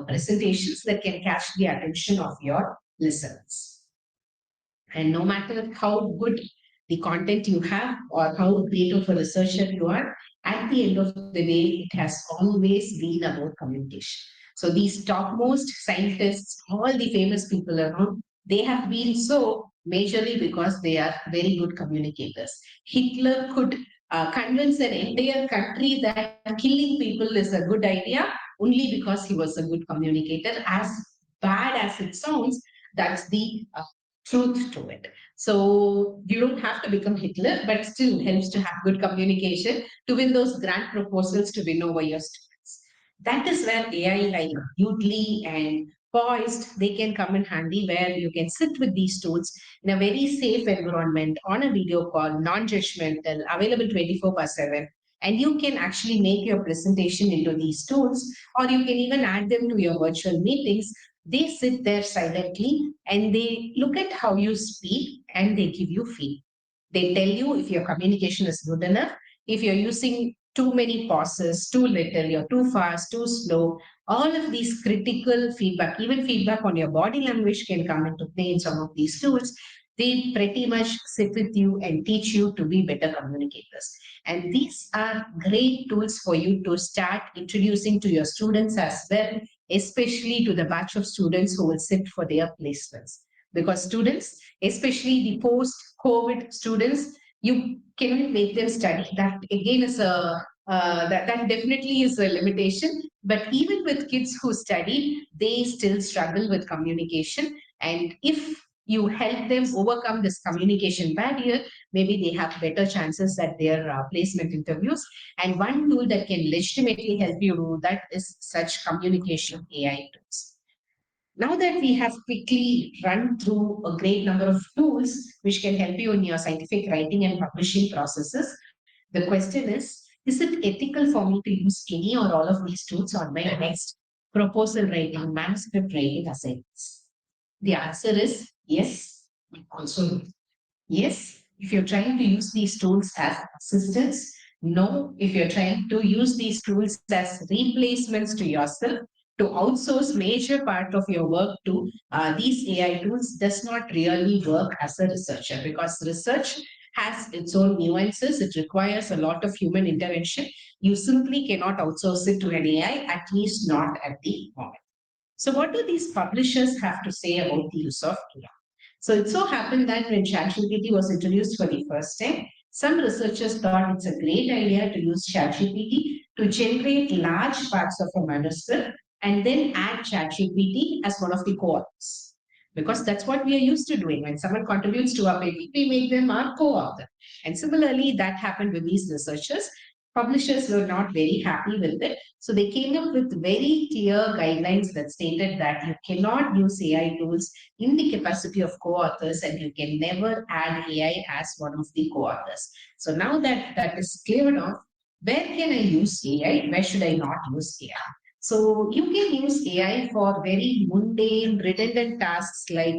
presentations that can catch the attention of your listeners. And no matter how good the content you have or how great of a researcher you are, at the end of the day, it has always been about communication. So these topmost scientists, all the famous people around, they have been so majorly because they are very good communicators. Hitler could convince an entire country that killing people is a good idea only because he was a good communicator. As bad as it sounds, that's the truth to it. So you don't have to become Hitler, but still helps to have good communication to win those grant proposals to win over your students. That is where AI like Udly and Poised, they can come in handy where you can sit with these tools in a very safe environment on a video call, non-judgmental, available 24/7. And you can actually make your presentation into these tools, or you can even add them to your virtual meetings. They sit there silently and they look at how you speak and they give you feedback. They tell you if your communication is good enough, if you're using too many pauses, too little, you're too fast, too slow. All of these critical feedback, even feedback on your body language, can come into play in some of these tools. They pretty much sit with you and teach you to be better communicators. And these are great tools for you to start introducing to your students as well, especially to the batch of students who will sit for their placements. Because students, especially the post COVID students, you cannot make them study. That again is that definitely is a limitation. But even with kids who study, they still struggle with communication. And if you help them overcome this communication barrier, maybe they have better chances at their placement interviews. And one tool that can legitimately help you do that is such communication AI tools. Now that we have quickly run through a great number of tools which can help you in your scientific writing and publishing processes, the question is it ethical for me to use any or all of these tools on my next proposal writing, manuscript writing assignments? The answer is yes, also no. Yes, if you're trying to use these tools as assistants. No, if you're trying to use these tools as replacements to yourself, to outsource major part of your work to these AI tools does not really work as a researcher, because research has its own nuances. It requires a lot of human intervention. You simply cannot outsource it to an AI, at least not at the moment. So, what do these publishers have to say about the use of AI? So it so happened that when ChatGPT was introduced for the first time, some researchers thought it's a great idea to use ChatGPT to generate large parts of a manuscript and then add ChatGPT as one of the co-authors. Because that's what we are used to doing. When someone contributes to our paper, we make them our co-author. And similarly, that happened with these researchers. Publishers were not very happy with it. So they came up with very clear guidelines that stated that you cannot use AI tools in the capacity of co-authors, and you can never add AI as one of the co-authors. So now that that is cleared off, where can I use AI? Where should I not use AI? So you can use AI for very mundane, redundant tasks like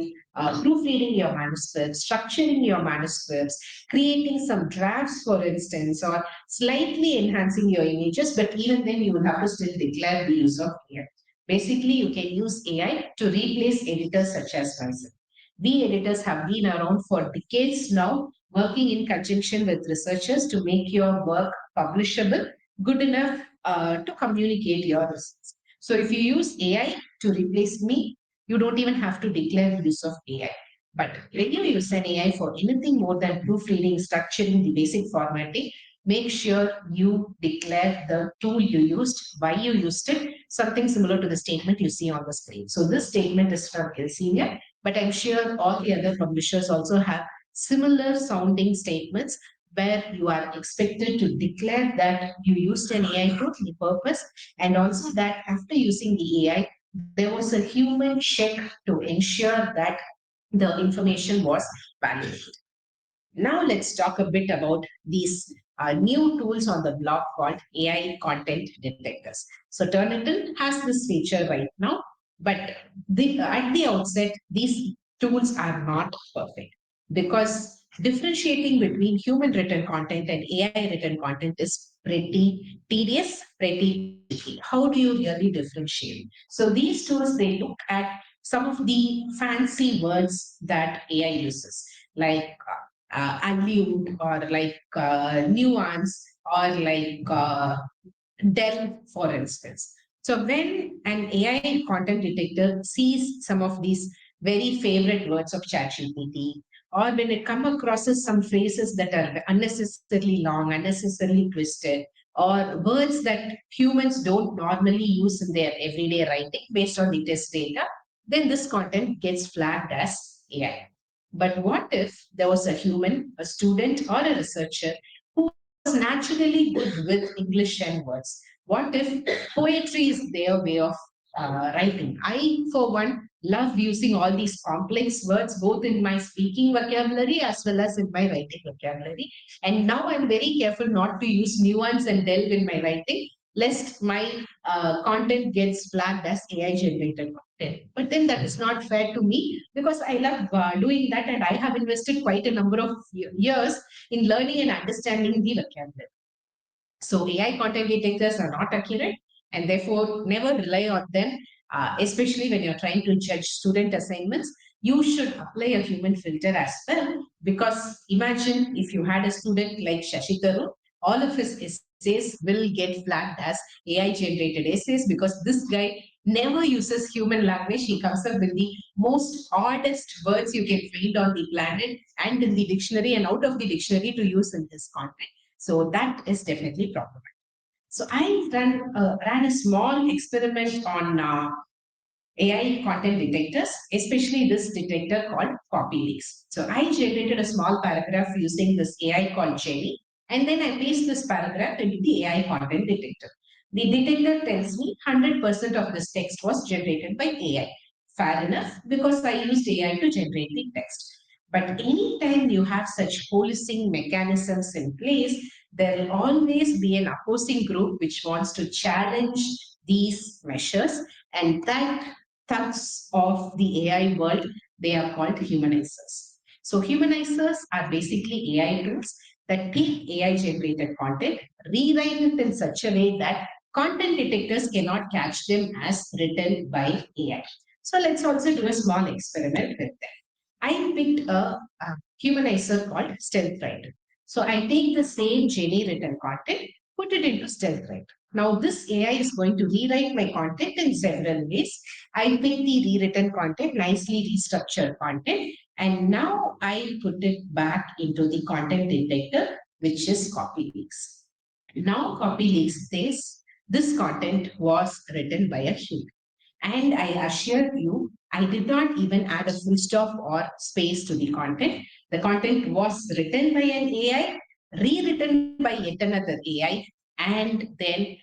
proofreading your manuscripts, structuring your manuscripts, creating some drafts, for instance, or slightly enhancing your images. But even then, you will have to still declare the use of AI. Basically, you can use AI to replace editors such as myself. We editors have been around for decades now, working in conjunction with researchers to make your work publishable, good enough to communicate your results. So if you use AI to replace me, you don't even have to declare the use of AI. But when you use an AI for anything more than proofreading, structuring, the basic formatting, make sure you declare the tool you used, why you used it, something similar to the statement you see on the screen. So this statement is from Elsevier, but I'm sure all the other publishers also have similar sounding statements where you are expected to declare that you used an AI tool, the purpose, and also that after using the AI, there was a human check to ensure that the information was valid. Now let's talk a bit about these new tools on the block called AI content detectors. So Turnitin has this feature right now, but at the outset, these tools are not perfect because differentiating between human written content and AI written content is pretty tedious, pretty tricky. How do you really differentiate? So these tools, they look at some of the fancy words that AI uses, like allude or like nuance or like delve, for instance. So when an AI content detector sees some of these very favorite words of ChatGPT, or when it come across some phrases that are unnecessarily long, unnecessarily twisted, or words that humans don't normally use in their everyday writing based on the test data, then this content gets flagged as AI. But what if there was a human, a student, or a researcher who was naturally good with English and words? What if poetry is their way of writing? I, for one, love using all these complex words both in my speaking vocabulary as well as in my writing vocabulary. And now I'm very careful not to use nuance and delve in my writing, lest my content gets flagged as AI generated content. But then that is not fair to me because I love doing that and I have invested quite a number of years in learning and understanding the vocabulary. So AI content detectors are not accurate and therefore never rely on them, especially when you're trying to judge student assignments. You should apply a human filter as well because imagine if you had a student like Shashi Tharoor, all of his essays will get flagged as AI generated essays because this guy never uses human language. He comes up with the most oddest words you can find on the planet and in the dictionary and out of the dictionary to use in his content. So that is definitely problematic. So I ran a small experiment on AI content detectors, especially this detector called CopyLeaks. So I generated a small paragraph using this AI called Jenny, and then I paste this paragraph into the AI content detector. The detector tells me 100% of this text was generated by AI. Fair enough, because I used AI to generate the text. But anytime you have such policing mechanisms in place, there will always be an opposing group which wants to challenge these measures, and that thugs of the AI world, they are called humanizers. So humanizers are basically AI tools that take AI generated content, rewrite it in such a way that content detectors cannot catch them as written by AI. So let's also do a small experiment with them. I picked a humanizer called Stealth Writer. So I take the same Jenny written content, put it into Stealth Writer. Now this AI is going to rewrite my content in several ways. I pick the rewritten content, nicely restructured content, and now I put it back into the content detector, which is CopyLeaks. Now CopyLeaks says this content was written by a human. And I assure you, I did not even add a full stop or space to the content. The content was written by an AI, rewritten by yet another AI, and then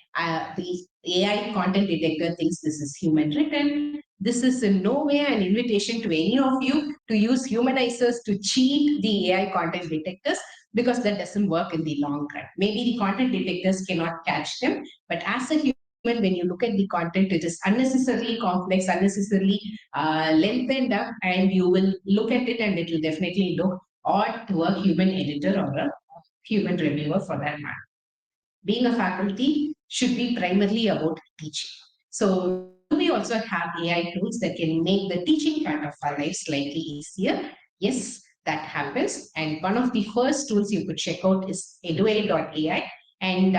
the AI content detector thinks this is human written. This is in no way an invitation to any of you to use humanizers to cheat the AI content detectors because that doesn't work in the long run. Maybe the content detectors cannot catch them, but as a when you look at the content, it is unnecessarily complex, unnecessarily lengthened up, and you will look at it and it will definitely look odd to a human editor or a human reviewer for that matter. Being a faculty should be primarily about teaching. So do we also have AI tools that can make the teaching part of our life slightly easier? Yes, that happens. And one of the first tools you could check out is eduai.ai. And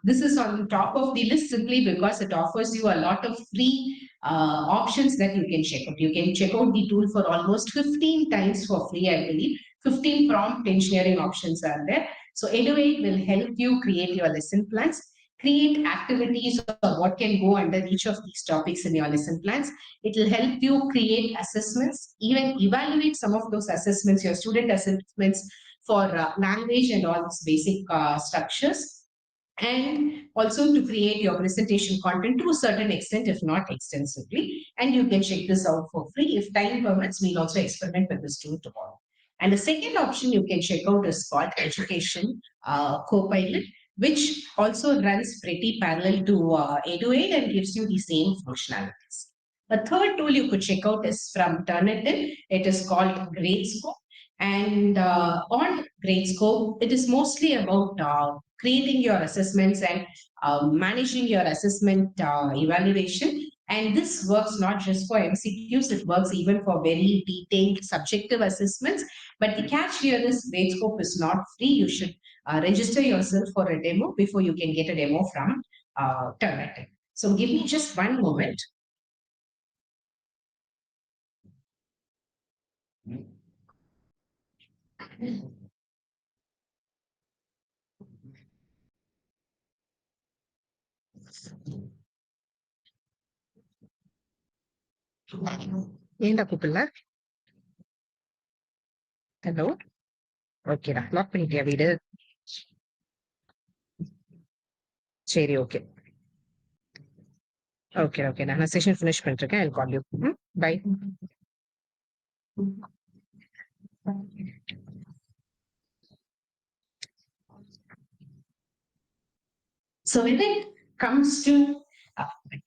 this is on top of the list simply because it offers you a lot of free options that you can check out. You can check out the tool for almost 15 times for free, I believe. 15 prompt engineering options are there. So Edu8 will help you create your lesson plans, create activities or what can go under each of these topics in your lesson plans. It will help you create assessments, even evaluate some of those assessments, your student assessments for language and all these basic structures, and also to create your presentation content to a certain extent, if not extensively. And you can check this out for free. If time permits, we'll also experiment with this tool tomorrow. And the second option you can check out is called Education Copilot, which also runs pretty parallel to Edu8 and gives you the same functionalities. A third tool you could check out is from Turnitin. It is called GradeScope. And on GradeScope, it is mostly about creating your assessments and managing your assessment evaluation. And this works not just for MCQs, it works even for very detailed subjective assessments. But the catch here is GradeScope is not free. You should register yourself for a demo before you can get a demo from Turnitin. So give me just one moment. ஏன்டா கூப்பிடல? Hello, ஓகேடா, lock பண்ணிட்டியா வீடு? சரி, okay okay okay, நான் session finish பண்ணிருக்கேன். I'll call you. Bye. So when it comes to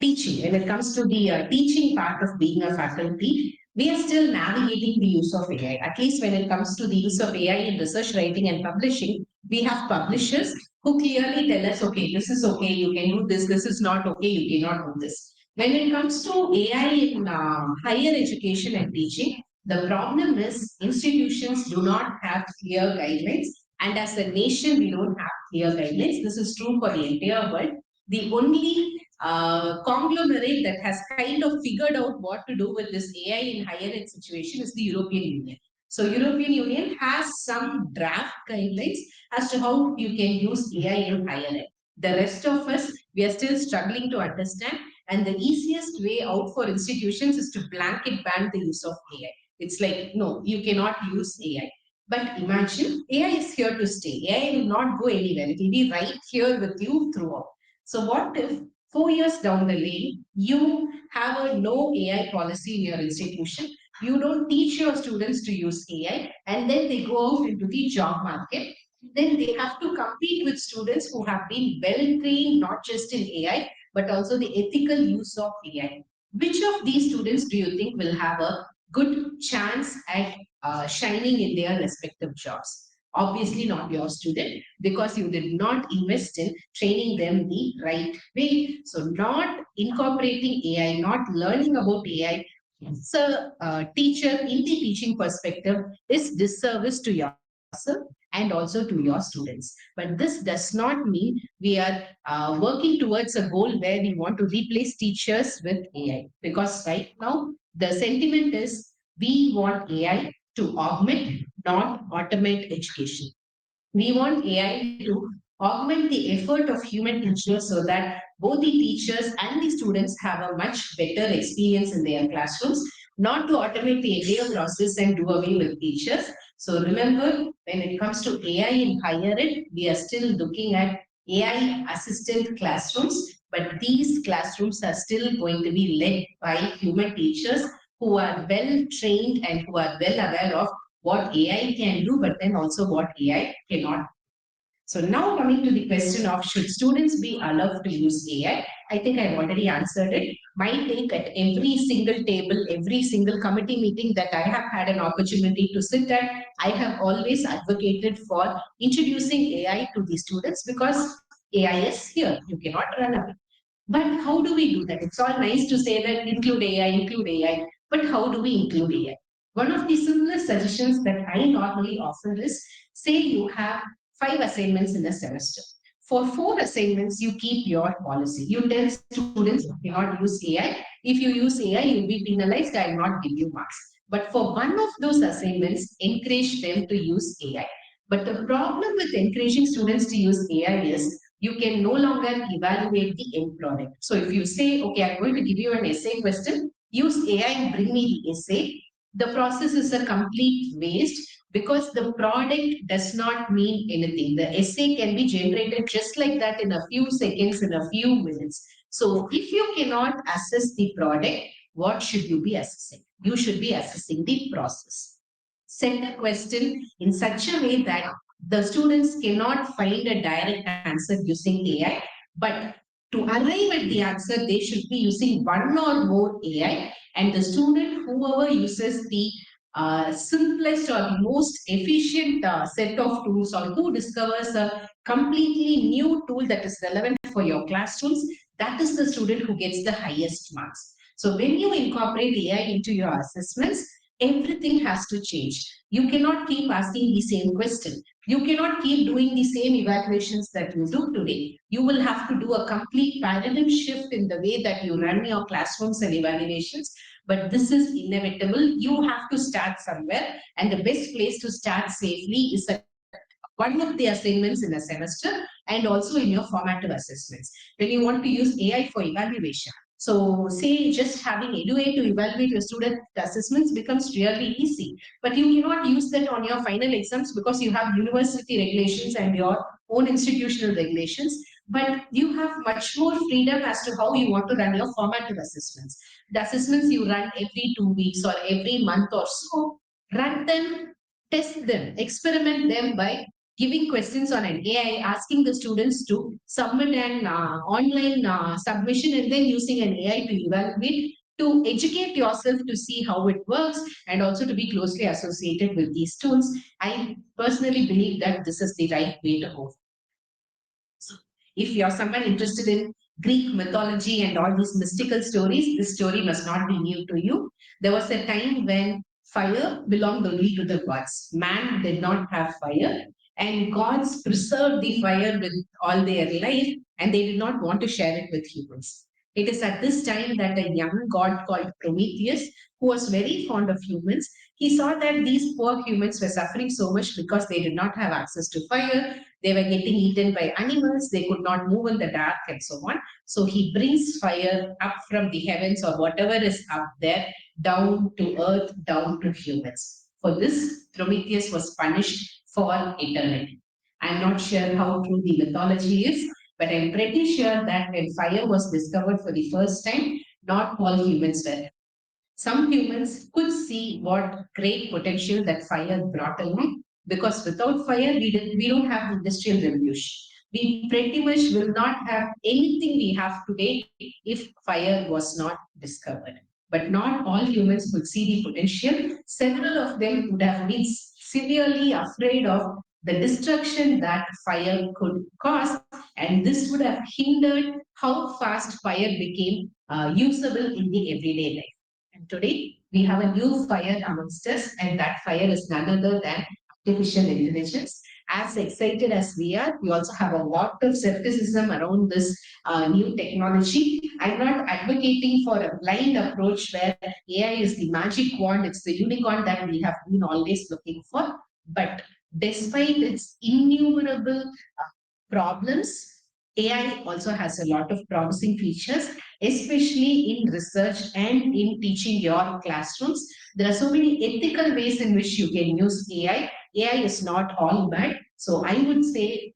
teaching, when it comes to the teaching part of being a faculty, we are still navigating the use of AI. At least when it comes to the use of AI in research writing and publishing, we have publishers who clearly tell us, okay, this is okay, you can do this is not okay, you cannot do this. When it comes to AI in higher education and teaching, the problem is institutions do not have clear guidelines. And as a nation, we don't have clear guidelines. This is true for the entire world. The only conglomerate that has kind of figured out what to do with this AI in higher ed situation is the European Union. So European Union has some draft guidelines as to how you can use AI in higher ed. The rest of us, we are still struggling to understand. And the easiest way out for institutions is to blanket ban the use of AI. It's like, no, you cannot use AI. But imagine AI is here to stay. AI will not go anywhere. It will be right here with you throughout. So what if 4 years down the lane, you have a no AI policy in your institution? You don't teach your students to use AI, and then they go out into the job market. Then they have to compete with students who have been well trained, not just in AI, but also the ethical use of AI. Which of these students do you think will have a good chance at shining in their respective jobs? Obviously not your student, because you did not invest in training them the right way. So not incorporating AI, not learning about AI, so teacher in the teaching perspective is disservice to yourself and also to your students. But this does not mean we are working towards a goal where we want to replace teachers with AI. Because right now, the sentiment is we want AI to augment, not automate education. We want AI to augment the effort of human teachers so that both the teachers and the students have a much better experience in their classrooms, not to automate the entire process and do away with teachers. So remember, when it comes to AI in higher ed, we are still looking at AI assisted classrooms, but these classrooms are still going to be led by human teachers who are well trained and who are well aware of what AI can do, but then also what AI cannot. So now coming to the question of should students be allowed to use AI? I think I've already answered it. My take at every single table, every single committee meeting that I have had an opportunity to sit at, I have always advocated for introducing AI to the students because AI is here. You cannot run away. But how do we do that? It's all nice to say that include AI, but how do we include AI? One of the simplest suggestions that I normally offer is say you have 5 assignments in a semester. For 4 assignments, you keep your policy. You tell students you cannot use AI. If you use AI, you'll be penalized. I will not give you marks. But for one of those assignments, encourage them to use AI. But the problem with encouraging students to use AI is you can no longer evaluate the end product. So if you say, okay, I'm going to give you an essay question, use AI and bring me the essay, the process is a complete waste because the product does not mean anything. The essay can be generated just like that in a few seconds, in a few minutes. So if you cannot assess the product, what should you be assessing? You should be assessing the process. Set a question in such a way that the students cannot find a direct answer using AI, but to arrive at the answer, they should be using one or more AI, and the student, whoever uses the simplest or the most efficient set of tools, or who discovers a completely new tool that is relevant for your classrooms, that is the student who gets the highest marks. So when you incorporate AI into your assessments, everything has to change. You cannot keep asking the same question. You cannot keep doing the same evaluations that you do today. You will have to do a complete paradigm shift in the way that you run your classrooms and evaluations. But this is inevitable. You have to start somewhere, and the best place to start safely is at one of the assignments in a semester and also in your formative assessments. When you want to use AI for evaluation, so say just having EduA to evaluate your student assessments becomes really easy, but you cannot use that on your final exams because you have university regulations and your own institutional regulations, but you have much more freedom as to how you want to run your formative assessments. The assessments you run every 2 weeks or every month or so, run them, test them, experiment them by giving questions on an AI, asking the students to submit an online submission and then using an AI to evaluate, to educate yourself to see how it works and also to be closely associated with these tools. I personally believe that this is the right way to go. So if you're someone interested in Greek mythology and all these mystical stories, this story must not be new to you. There was a time when fire belonged only to the gods. Man did not have fire, and gods preserved the fire with all their life, and they did not want to share it with humans. It is at this time that a young god called Prometheus, who was very fond of humans, he saw that these poor humans were suffering so much because they did not have access to fire, they were getting eaten by animals, they could not move in the dark, and so on. So he brings fire up from the heavens or whatever is up there down to earth, down to humans. For this, Prometheus was punished for eternity. I'm not sure how true the mythology is, but I'm pretty sure that when fire was discovered for the first time, not all humans were. Some humans could see what great potential that fire brought along, because without fire, we don't have the industrial revolution. We pretty much will not have anything we have today if fire was not discovered. But not all humans could see the potential. Several of them would have been severely afraid of the destruction that fire could cause, and this would have hindered how fast fire became usable in the everyday life. And today we have a new fire amongst us, and that fire is none other than artificial intelligence. As excited as we are, we also have a lot of skepticism around this new technology. I'm not advocating for a blind approach where AI is the magic wand, it's the unicorn that we have been always looking for. But despite its innumerable problems, AI also has a lot of promising features, especially in research and in teaching your classrooms. There are so many ethical ways in which you can use AI. AI is not all bad. So I would say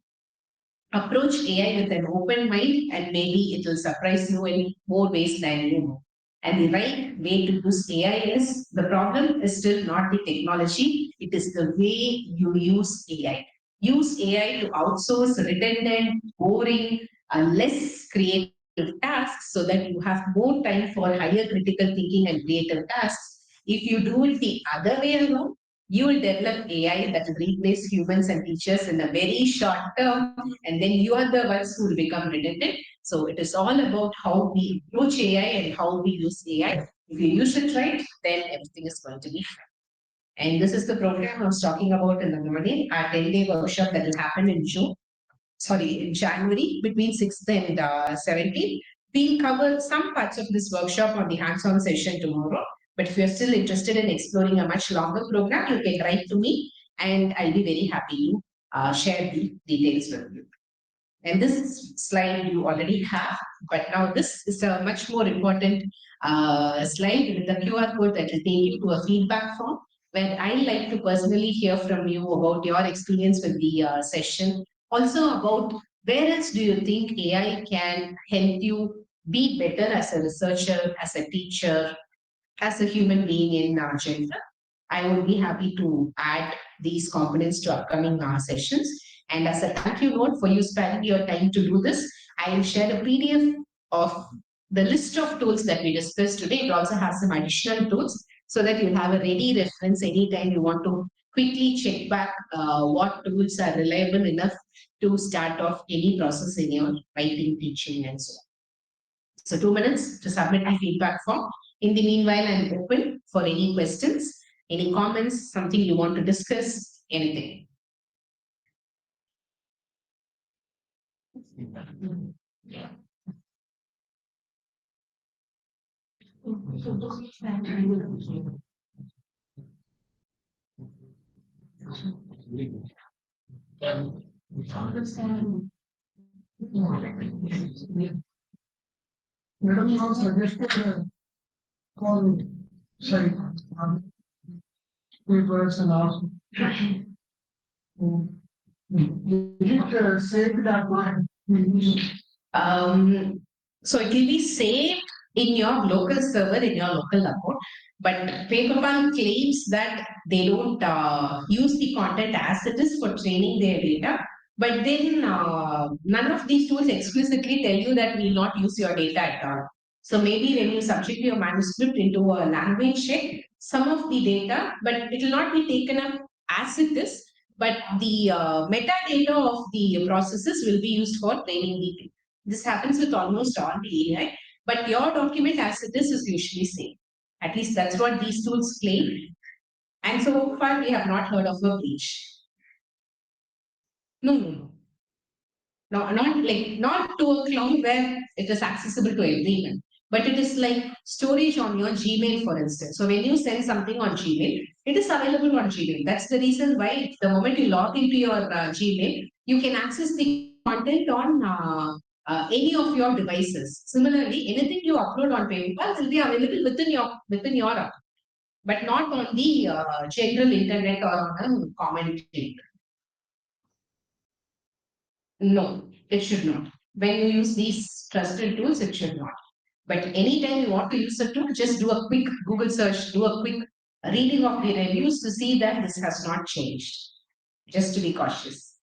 approach AI with an open mind, and maybe it will surprise you in more ways than you know. And the right way to use AI is, the problem is still not the technology, it is the way you use AI. Use AI to outsource redundant, boring, less creative tasks so that you have more time for higher critical thinking and creative tasks. If you do it the other way around, you will develop AI that will replace humans and teachers in a very short term, and then you are the ones who will become redundant. So it is all about how we approach AI and how we use AI. If you use it right, then everything is going to be fine. And this is the program I was talking about in the morning, our 10-day workshop that will happen in in January between 6th and 17th. We'll cover some parts of this workshop on the hands-on session tomorrow. But if you're still interested in exploring a much longer program, you can write to me and I'll be very happy to share the details with you. And this slide you already have, but now this is a much more important slide with the QR code that will take you to a feedback form where I like to personally hear from you about your experience with the session. Also about where else do you think AI can help you be better as a researcher, as a teacher, as a human being in general. I would be happy to add these components to upcoming sessions. And as a thank you note for you spending your time to do this, I will share a PDF of the list of tools that we discussed today. It also has some additional tools so that you'll have a ready reference anytime you want to quickly check back what tools are reliable enough to start off any process in your writing, teaching, and so on. So 2 minutes to submit the feedback form. In the meanwhile, I'm open for any questions, any comments, something you want to discuss, anything. Madam also suggested call sorry papers and all. Is it saved that one? So it will be saved in your local server, in your local account. But PaperPal claims that they don't use the content as it is for training their data. But then none of these tools explicitly tell you that we will not use your data at all. So maybe when you subject your manuscript into a language check, some of the data, but it will not be taken up as it is, but the metadata of the processes will be used for training the. This happens with almost all the AI, but your document as it is usually safe. At least that's what these tools claim. And so far, we have not heard of a breach. No. No, not to a cloud where it is accessible to everyone, but it is like storage on your Gmail, for instance. So when you send something on Gmail, it is available on Gmail. That's the reason why the moment you log into your Gmail, you can access the content on any of your devices. Similarly, anything you upload on PayPal will be available within your app, but not on the general internet or on a common link. No, it should not. When you use these trusted tools, it should not. But anytime you want to use a tool, just do a quick Google search, do a quick reading of the reviews to see that this has not changed. Just to be cautious.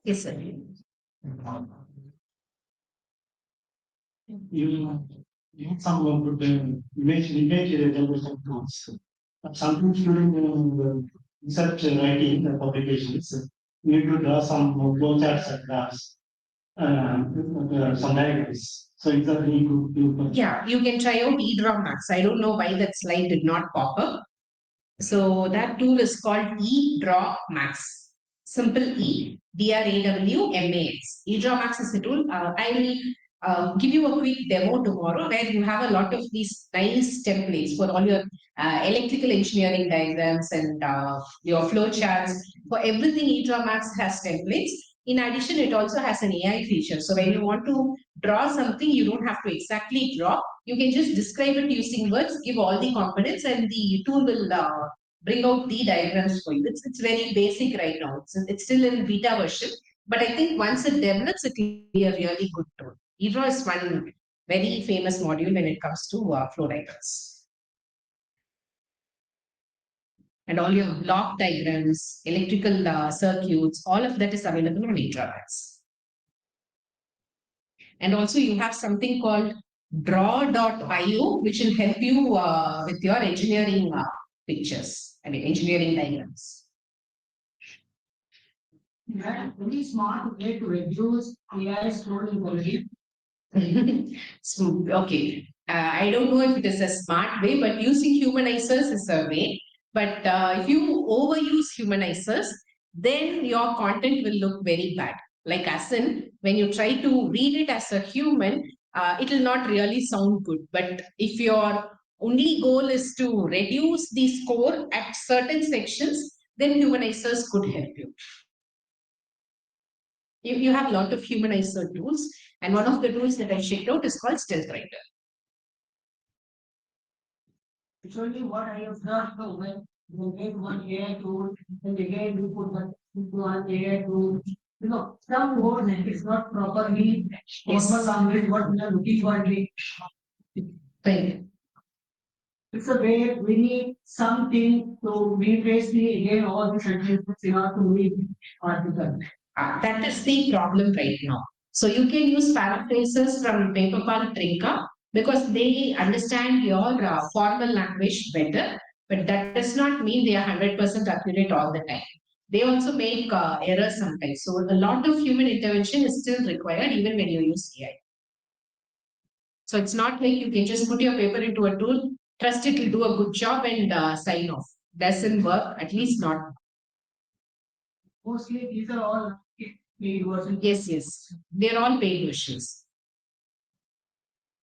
Yes, sir. You some of the image generation tools. Sometimes during the research writing the publications, you need to draw some flowcharts and graphs, some diagrams. So it's a really good tool. Yeah, you can try out eDrawMax. I don't know why that slide did not pop up. So that tool is called eDrawMax. Simple E, DRAWMAX. eDrawMax is a tool. I will give you a quick demo tomorrow where you have a lot of these nice templates for all your electrical engineering diagrams and your flow charts. For everything, eDrawMax has templates. In addition, it also has an AI feature. So when you want to draw something, you don't have to exactly draw. You can just describe it using words, give all the components, and the tool will bring out the diagrams for you. It's very basic right now. It's still in beta version, but I think once it develops, it will be a really good tool. eDraw is one very famous module when it comes to flow diagrams. And all your block diagrams, electrical circuits, all of that is available on eDrawMax. And also you have something called draw.io, which will help you with your engineering pictures, engineering diagrams. Very smart way to reduce AI storing quality. So, okay. I don't know if it is a smart way, but using humanizers is a way. But if you overuse humanizers, then your content will look very bad. Like as in, when you try to read it as a human, it will not really sound good. But if your only goal is to reduce the score at certain sections, then humanizers could help you. You have a lot of humanizer tools, and one of the tools that I checked out is called Stealth Writer. Usually what I observed when they get one AI tool and again you put that into one AI tool. Some words is not properly formal language what we are looking for. Right. It's a way we need something to replace the again all the sentences in order to read article. That is the problem right now. So you can use paraphrases from Paperpal Trinka because they understand your formal language better, but that does not mean they are 100% accurate all the time. They also make errors sometimes. So a lot of human intervention is still required even when you use AI. So it's not like you can just put your paper into a tool, trust it will do a good job and sign off. Doesn't work, at least not. Mostly these are all paid versions. Yes. They're all paid versions.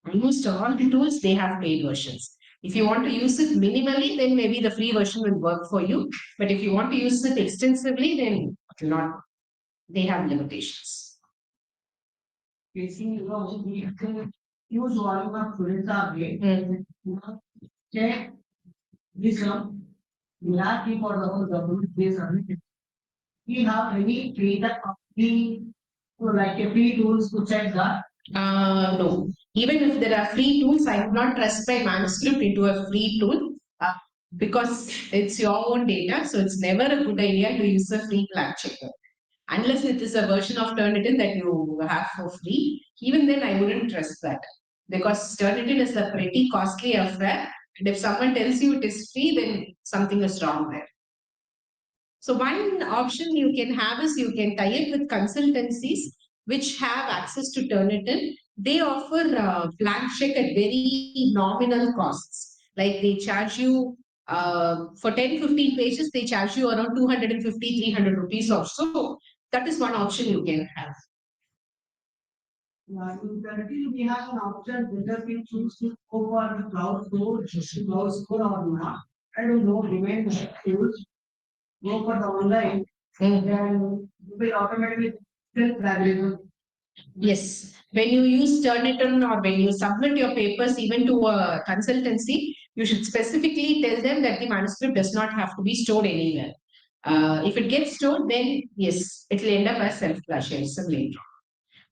Almost all the tools, they have paid versions. If you want to use it minimally, then maybe the free version will work for you. But if you want to use it extensively, then it will not. They have limitations. Basically, we can use volume of Purita way. Check this one. We are keep for the whole government based on it. We have any data of the like a free tools to check that. No. Even if there are free tools, I would not trust my manuscript into a free tool because it's your own data. So it's never a good idea to use a free fact checker. Unless it is a version of Turnitin that you have for free, even then I wouldn't trust that because Turnitin is a pretty costly affair. And if someone tells you it is free, then something is wrong there. So one option you can have is you can tie it with consultancies which have access to Turnitin. They offer blank check at very nominal costs. Like they charge you for 10-15 pages, they charge you around 250-300 rupees or so. That is one option you can have. In currently, we have an option whether we choose to go for the cloud store or not. I don't know, remain use go for the online, then you will automatically self-evaluate. Yes. When you use Turnitin or when you submit your papers even to a consultancy, you should specifically tell them that the manuscript does not have to be stored anywhere. If it gets stored, then yes, it will end up as self-plagiarism later on.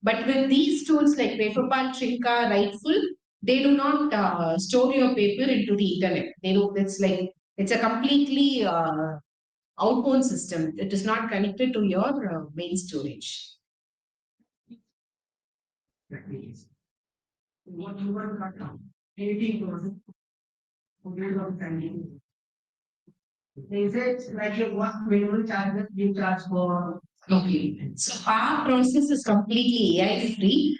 But with these tools like Paperpal, Trinka, Rightful, they do not store your paper into the internet. They do. It's a completely outbound system. It is not connected to your main storage. What you want to cut down? 18%. They said like what minimum charges you charge for. Okay. So our process is completely AI free.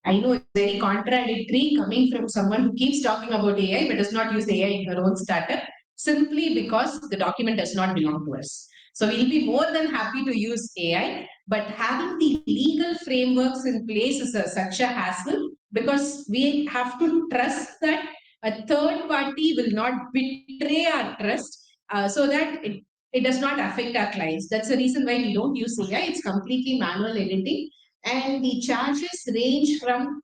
I know it's very contradictory coming from someone who keeps talking about AI but does not use AI in her own startup simply because the document does not belong to us. So we'll be more than happy to use AI, but having the legal frameworks in place is such a hassle because we have to trust that a third party will not betray our trust so that it does not affect our clients. That's the reason why we don't use AI. It's completely manual editing. And the charges range from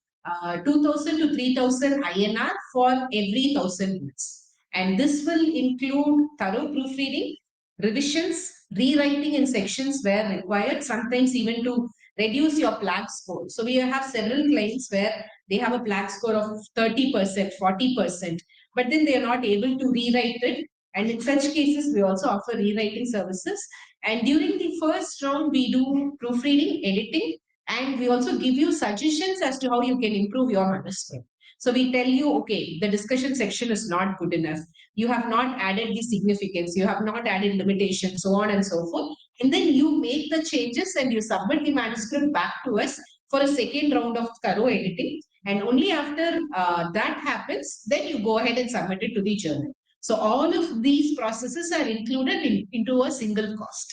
2000 to 3000 INR for every 1000 words. And this will include thorough proofreading, revisions, rewriting in sections where required, sometimes even to reduce your plaque score. So we have several clients where they have a plaque score of 30%, 40%, but then they are not able to rewrite it. And in such cases, we also offer rewriting services. And during the first round, we do proofreading, editing, and we also give you suggestions as to how you can improve your manuscript. So we tell you, okay, the discussion section is not good enough. You have not added the significance. You have not added limitations, so on and so forth. And then you make the changes and you submit the manuscript back to us for a second round of thorough editing. And only after that happens, then you go ahead and submit it to the journal. So all of these processes are included into a single cost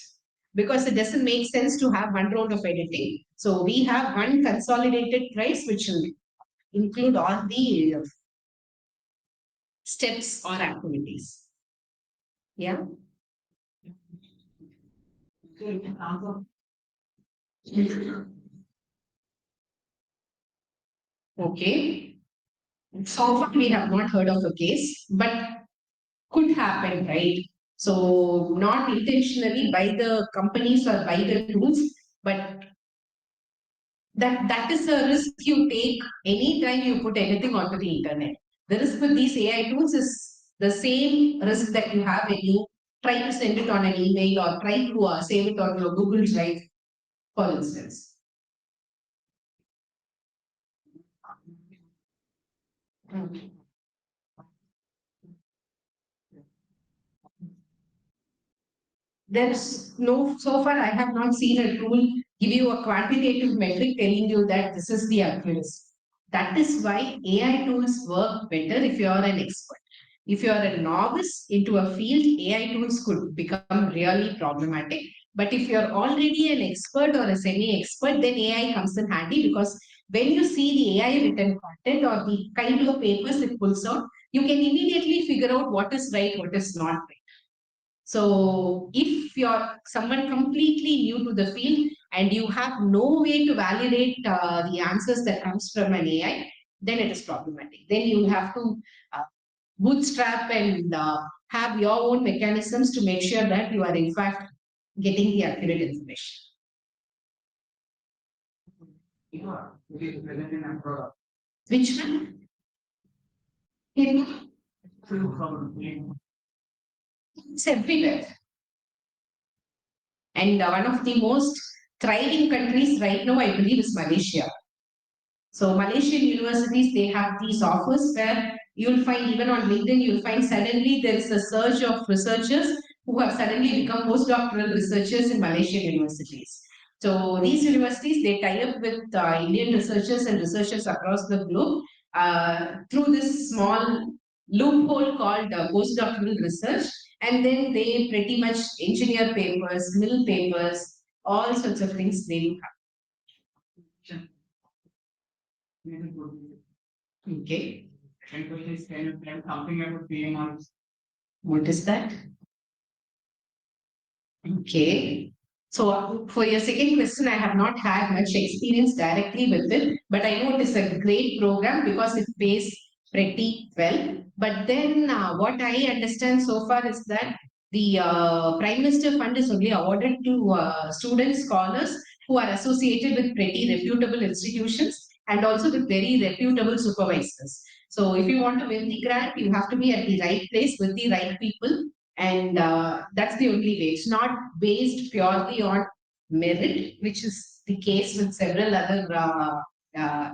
because it doesn't make sense to have one round of editing. So we have one consolidated price which will include all the steps or activities. Yeah. Okay. So far, we have not heard of a case, but could happen, right? So, not intentionally by the companies or by the tools, but that is a risk you take anytime you put anything onto the internet. The risk with these AI tools is the same risk that you have when you try to send it on an email or try to save it on your Google Drive, for instance. There's no, so far I have not seen a tool give you a quantitative metric telling you that this is the accuracy. That is why AI tools work better if you are an expert. If you are a novice into a field, AI tools could become really problematic. But if you're already an expert or a semi-expert, then AI comes in handy because when you see the AI written content or the kind of papers it pulls out, you can immediately figure out what is right, what is not right. So if you're someone completely new to the field and you have no way to validate the answers that comes from an AI, then it is problematic. Then you have to bootstrap and have your own mechanisms to make sure that you are in fact getting the accurate information. Which one? It's everywhere. And one of the most thriving countries right now, I believe, is Malaysia. So Malaysian universities, they have these offers where you'll find even on LinkedIn, you'll find suddenly there is a surge of researchers who have suddenly become postdoctoral researchers in Malaysian universities. So these universities, they tie up with Indian researchers and researchers across the globe through this small loophole called postdoctoral research. And then they pretty much engineer papers, mill papers, all sorts of things they do have. Okay. Can you tell something about PMRs? What is that? Okay. So for your second question, I have not had much experience directly with it, but I know it is a great program because it pays pretty well. But then what I understand so far is that the Prime Minister Fund is only awarded to students, scholars who are associated with pretty reputable institutions and also with very reputable supervisors. So if you want to win the grant, you have to be at the right place with the right people. And that's the only way. It's not based purely on merit, which is the case with several other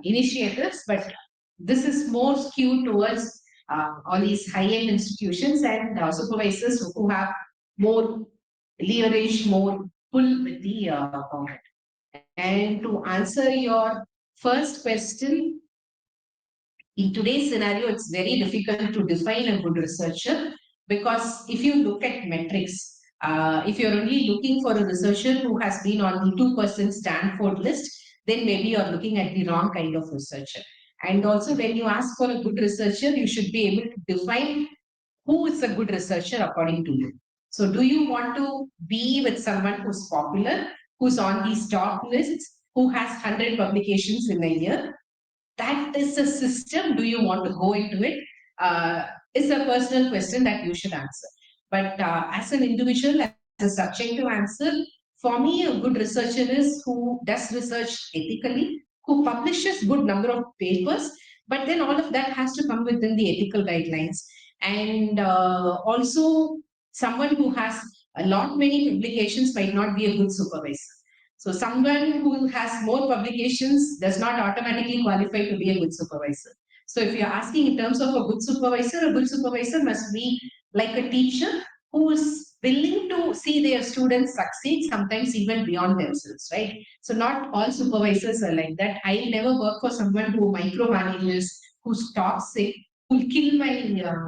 initiatives, but this is more skewed towards all these high-end institutions and supervisors who have more leverage, more pull with the government. And to answer your first question, in today's scenario, it's very difficult to define a good researcher because if you look at metrics, if you're only looking for a researcher who has been on the 2% Stanford list, then maybe you're looking at the wrong kind of researcher. And also, when you ask for a good researcher, you should be able to define who is a good researcher according to you. So, do you want to be with someone who's popular, who's on these top lists, who has 100 publications in a year? That is a system. Do you want to go into it? Is a personal question that you should answer. But as an individual, as a subjective answer, for me, a good researcher is who does research ethically, who publishes good number of papers, but then all of that has to come within the ethical guidelines. And also, someone who has a lot many publications might not be a good supervisor. So someone who has more publications does not automatically qualify to be a good supervisor. So if you're asking in terms of a good supervisor must be like a teacher who is willing to see their students succeed, sometimes even beyond themselves, right? So not all supervisors are like that. I'll never work for someone who micromanages, who's toxic, who'll kill my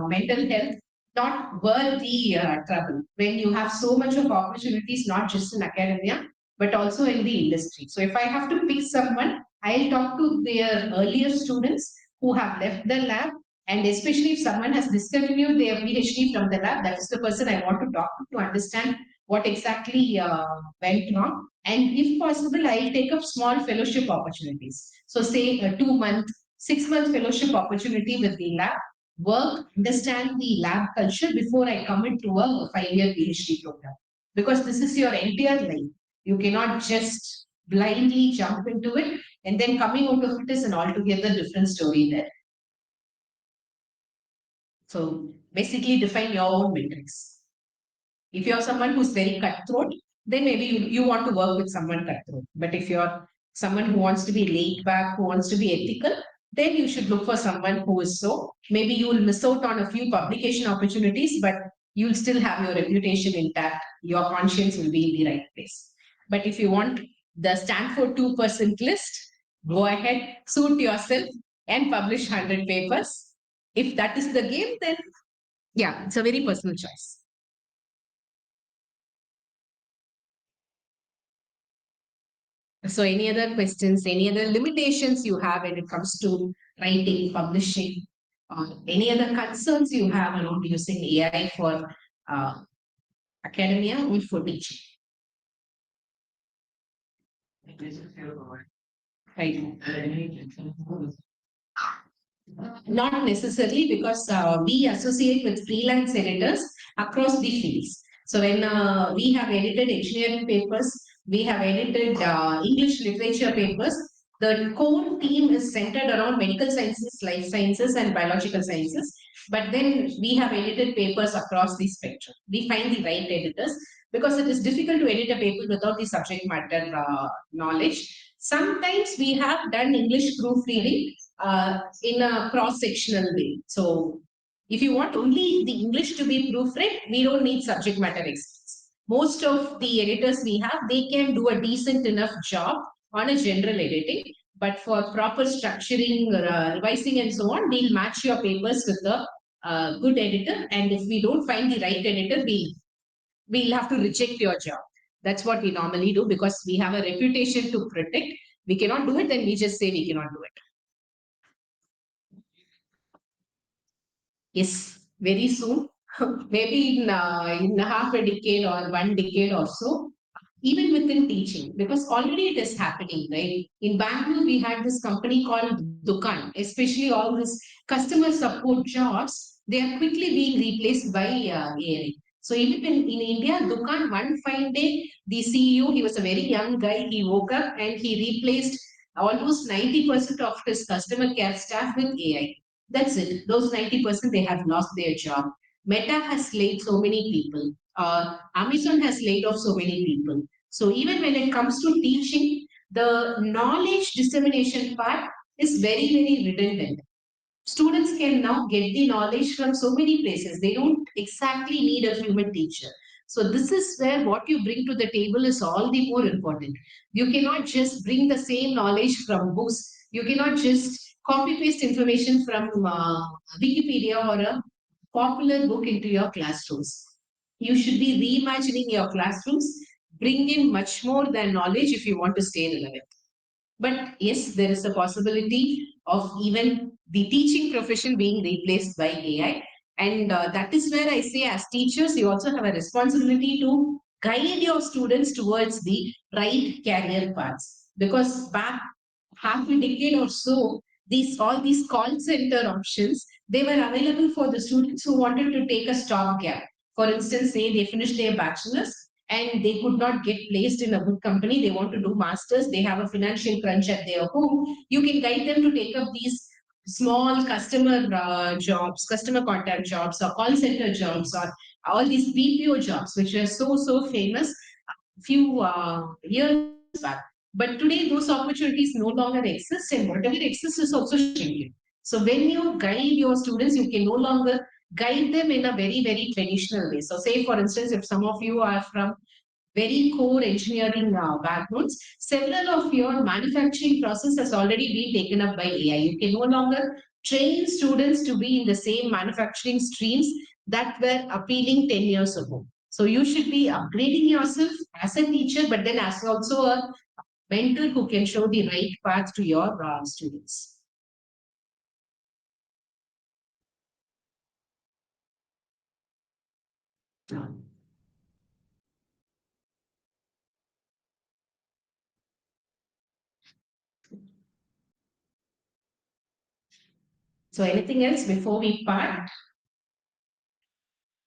mental health. Not worth the trouble when you have so much of opportunities, not just in academia, but also in the industry. So if I have to pick someone, I'll talk to their earlier students who have left the lab, and especially if someone has discontinued their PhD from the lab, that is the person I want to talk to understand what exactly went wrong. And if possible, I'll take up small fellowship opportunities. So, say a 2 month, 6 month fellowship opportunity with the lab, work, understand the lab culture before I commit to a 5 year PhD program. Because this is your entire life. You cannot just blindly jump into it, and then coming out of it is an altogether different story there. So basically define your own metrics. If you're someone who's very cutthroat, then maybe you want to work with someone cutthroat. But if you're someone who wants to be laid back, who wants to be ethical, then you should look for someone who is so. Maybe you will miss out on a few publication opportunities, but you'll still have your reputation intact. Your conscience will be in the right place. But if you want the Stanford 2% list, go ahead, suit yourself, and publish 100 papers. If that is the game, then yeah, it's a very personal choice. So any other questions, any other limitations you have when it comes to writing, publishing, or any other concerns you have around using AI for academia or for teaching? Right. Not necessarily, because we associate with freelance editors across the fields. So when we have edited engineering papers, we have edited English literature papers, the core theme is centered around medical sciences, life sciences, and biological sciences. But then we have edited papers across the spectrum. We find the right editors because it is difficult to edit a paper without the subject matter knowledge. Sometimes we have done English proofreading in a cross-sectional way. So if you want only the English to be proofread, we don't need subject matter experts. Most of the editors we have, they can do a decent enough job on a general editing. But for proper structuring, revising and so on, we'll match your papers with a good editor. And if we don't find the right editor, we'll have to reject your job. That's what we normally do because we have a reputation to protect. We cannot do it, then we just say we cannot do it. Yes, very soon, maybe in half a decade or 1 decade or so, even within teaching, because already it is happening, right? In Bangalore, we had this company called Dukan, especially all these customer support jobs, they are quickly being replaced by AI. So even in India, Dukan, one fine day, the CEO, he was a very young guy, he woke up and he replaced almost 90% of his customer care staff with AI. That's it. Those 90%, they have lost their job. Meta has laid so many people. Amazon has laid off so many people. So even when it comes to teaching, the knowledge dissemination part is very, very redundant. Students can now get the knowledge from so many places. They don't exactly need a human teacher. So this is where what you bring to the table is all the more important. You cannot just bring the same knowledge from books. You cannot just copy paste information from Wikipedia or a popular book into your classrooms. You should be reimagining your classrooms, bring in much more than knowledge if you want to stay relevant. But yes, there is a possibility of even the teaching profession being replaced by AI. And that is where I say, as teachers, you also have a responsibility to guide your students towards the right career paths. Because back half a decade or so, all these call center options, they were available for the students who wanted to take a stopgap. For instance, say they finished their bachelor's and they could not get placed in a good company, they want to do masters, they have a financial crunch at their home, you can guide them to take up these small customer jobs, customer contact jobs, or call center jobs, or all these BPO jobs, which are so famous a few years back. But today, those opportunities no longer exist, and whatever exists is also shrinking. So when you guide your students, you can no longer guide them in a very, very traditional way. So say, for instance, if some of you are from very core engineering backgrounds, several of your manufacturing process has already been taken up by AI. You can no longer train students to be in the same manufacturing streams that were appealing 10 years ago. So you should be upgrading yourself as a teacher, but then as also a mentor who can show the right path to your students. So anything else before we part?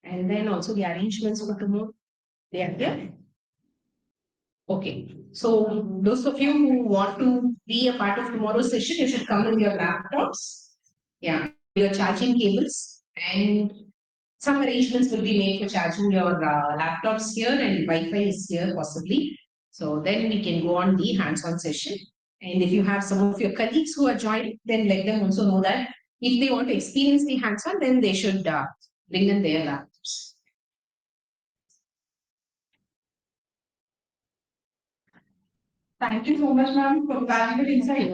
And then also the arrangements for tomorrow. They are here. Okay. So those of you who want to be a part of tomorrow's session, you should come with your laptops. Yeah, your charging cables, and some arrangements will be made for charging your laptops here, and Wi-Fi is here possibly. So then we can go on the hands-on session. And if you have some of your colleagues who are joining, then let them also know that if they want to experience the hands-on, then they should bring in their laptops. Thank you so much, ma'am, for valuable insight.